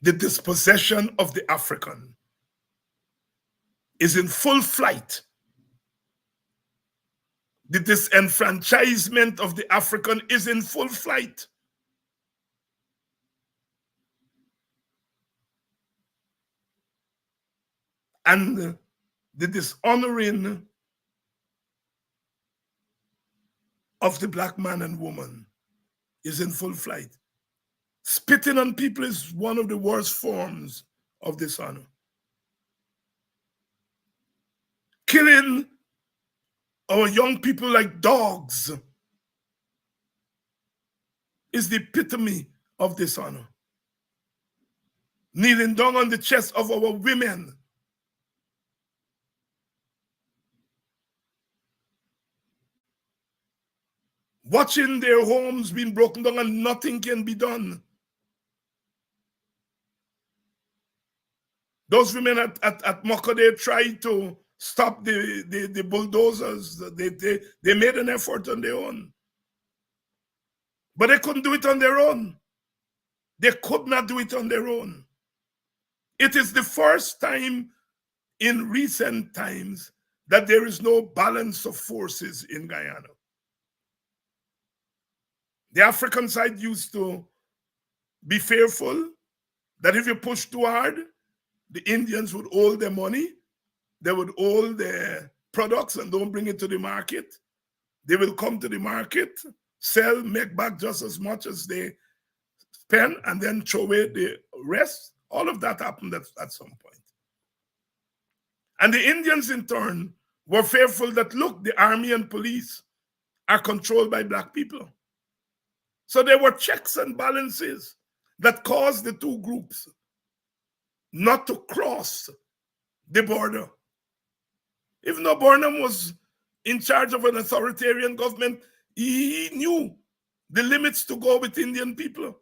The dispossession of the African is in full flight. The disenfranchisement of the African is in full flight. And the dishonoring of the black man and woman is in full flight. Spitting on people is one of the worst forms of dishonor. Killing our young people like dogs is the epitome of dishonor. Kneeling down on the chest of our women. Watching their homes being broken down and nothing can be done. Those women at Moko, they tried to stop the bulldozers. They made an effort on their own. But they couldn't do it on their own. They could not do it on their own. It is the first time in recent times that there is no balance of forces in Guyana. The African side used to be fearful that if you push too hard, the Indians would hold their money, they would hold their products and don't bring it to the market. They will come to the market, sell, make back just as much as they spend, and then throw away the rest. All of that happened at some point. And the Indians, in turn, were fearful that, look, the army and police are controlled by black people. So there were checks and balances that caused the two groups not to cross the border. Even though Burnham was in charge of an authoritarian government, he knew the limits to go with Indian people.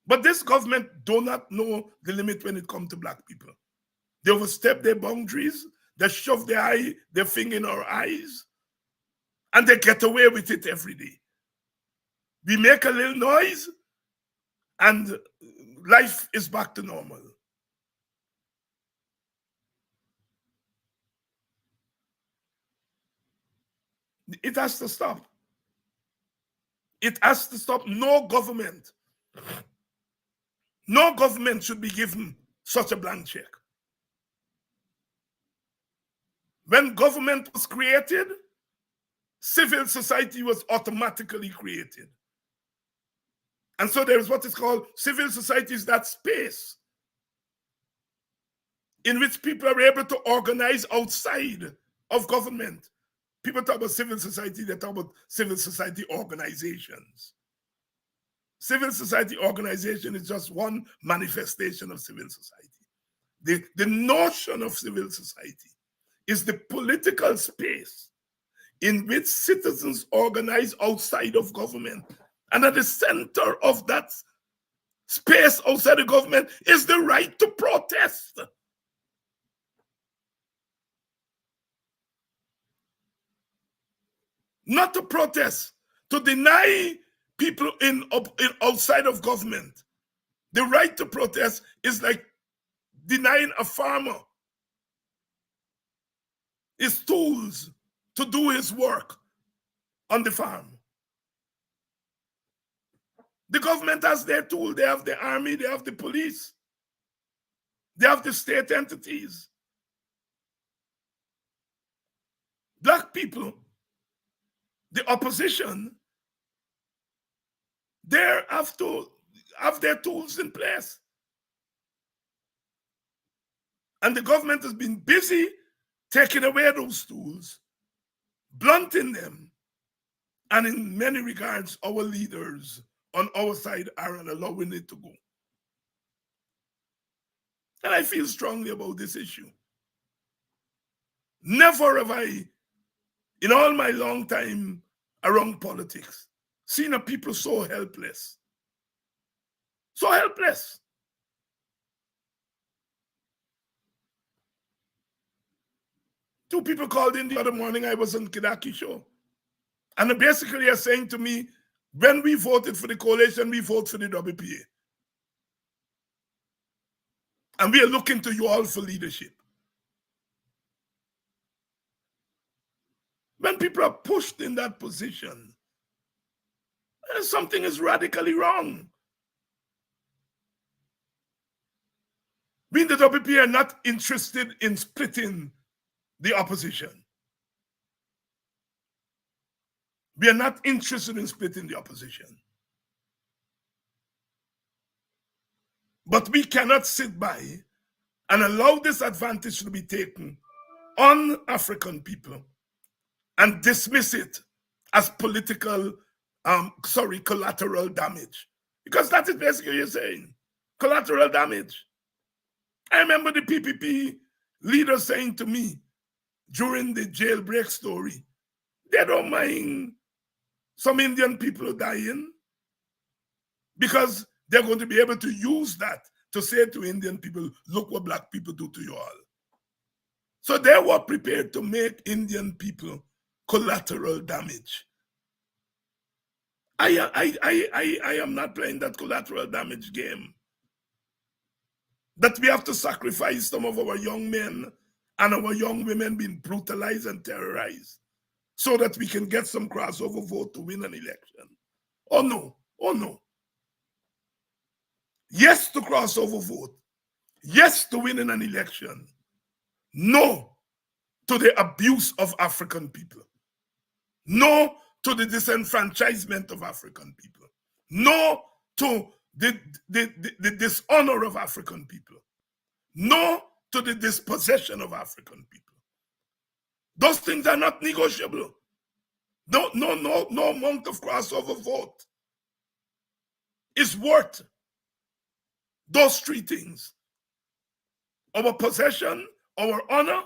But this government do not know the limit when it comes to black people. They overstep their boundaries, they shove their finger in our eyes, and they get away with it every day. We make a little noise, and life is back to normal. It has to stop. It has to stop. No government should be given such a blank check. When government was created, civil society was automatically created. And so there is what is called civil society, is that space in which people are able to organize outside of government. People talk about civil society, they talk about civil society organizations. Civil society organization is just one manifestation of civil society. The notion of civil society is the political space in which citizens organize outside of government. And at the center of that space outside the government is the right to protest. Not to protest, to deny people in outside of government the right to protest is like denying a farmer his tools to do his work on the farm. The government has their tool. They have the army, they have the police, they have the state entities. Black people, the opposition, they have to have their tools in place. And the government has been busy taking away those tools, blunting them, and in many regards, our leaders on our side aren't allowing it to go. And I feel strongly about this issue. Never have I, in all my long time around politics, seen a people so helpless. So helpless. Two people called in the other morning. I was on Kidaki show. And they basically are saying to me, when we voted for the coalition, we voted for the WPA. And we are looking to you all for leadership. When people are pushed in that position, something is radically wrong. We in the WPA are not interested in splitting the opposition. We are not interested in splitting the opposition. But we cannot sit by and allow this advantage to be taken on African people and dismiss it as political, collateral damage. Because that is basically what you're saying. Collateral damage. I remember the PPP leader saying to me during the jailbreak story, they don't mind some Indian people dying because they're going to be able to use that to say to Indian people, look what black people do to you all. So they were prepared to make Indian people collateral damage. I am not playing that collateral damage game. That we have to sacrifice some of our young men and our young women being brutalized and terrorized so that we can get some crossover vote to win an election. Oh no, oh no. Yes to crossover vote. Yes to winning an election. No to the abuse of African people. No to the disenfranchisement of African people. No to the dishonor of African people. No to the dispossession of African people. Those things are not negotiable. No amount of crossover vote is worth those three things: our possession, our honor,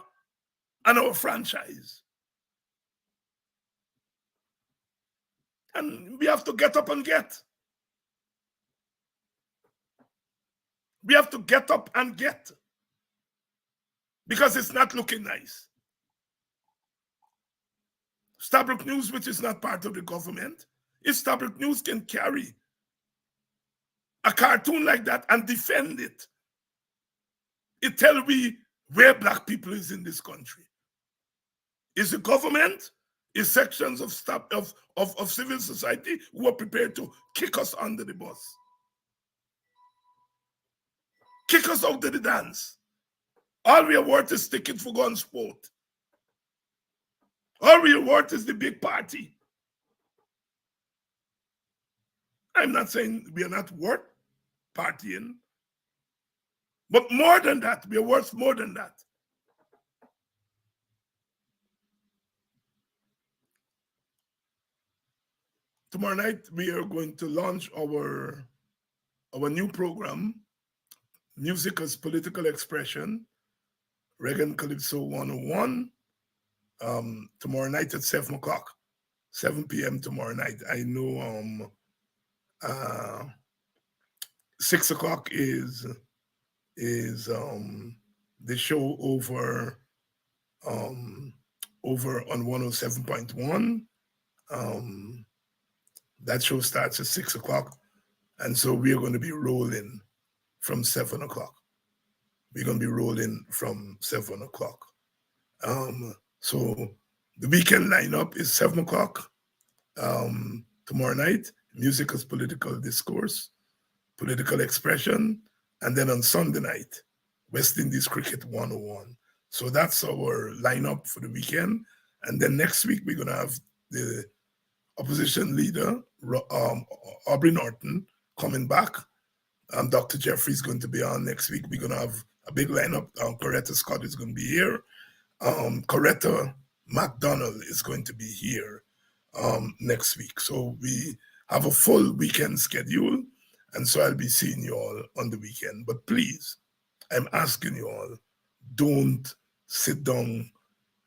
and our franchise. And we have to get up and get. We have to get up and get. Because it's not looking nice. Stabrook News, which is not part of the government, if Stabrook News can carry a cartoon like that and defend it, it tells me where black people is in this country. Is the government, is sections of civil society who are prepared to kick us under the bus. Kick us out of the dance. All we are worth is ticket for gun sport. All we are worth is the big party. I'm not saying we are not worth partying, but more than that, we are worth more than that. Tomorrow night, we are going to launch our new program, Music as Political Expression, Reggae and Calypso 101, tomorrow night at 7 o'clock, 7 p.m. tomorrow night. I know 6 o'clock is the show over on 107.1. That show starts at 6 o'clock. And so we are going to be rolling from 7 o'clock. We're going to be rolling from 7 o'clock. So the weekend lineup is 7 o'clock tomorrow night, Music as Political Discourse, Political Expression, and then on Sunday night, West Indies Cricket 101. So that's our lineup for the weekend. And then next week, we're going to have the opposition leader, Aubrey Norton, coming back. Dr. Jeffrey is going to be on next week. We're going to have a big lineup. Coretta Scott is going to be here. Coretta McDonald is going to be here next week. So we have a full weekend schedule. And so I'll be seeing you all on the weekend. But please, I'm asking you all, don't sit down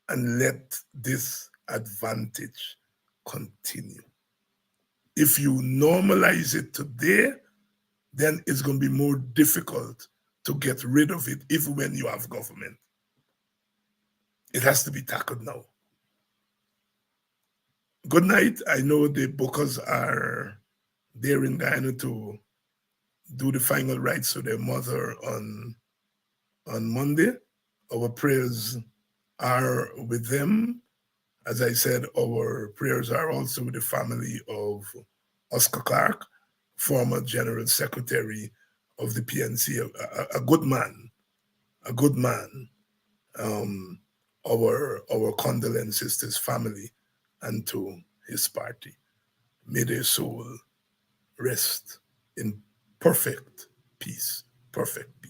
and let this advantage continue. If you normalize it today, then it's going to be more difficult to get rid of it, even when you have government. It has to be tackled now. Good night. I know the Bookers are there in Guyana to do the final rites to their mother on Monday. Our prayers are with them. As I said, our prayers are also with the family of Oscar Clark, former General Secretary of the PNC, a good man, a good man. Our condolences to his family and to his party. May their soul rest in perfect peace, perfect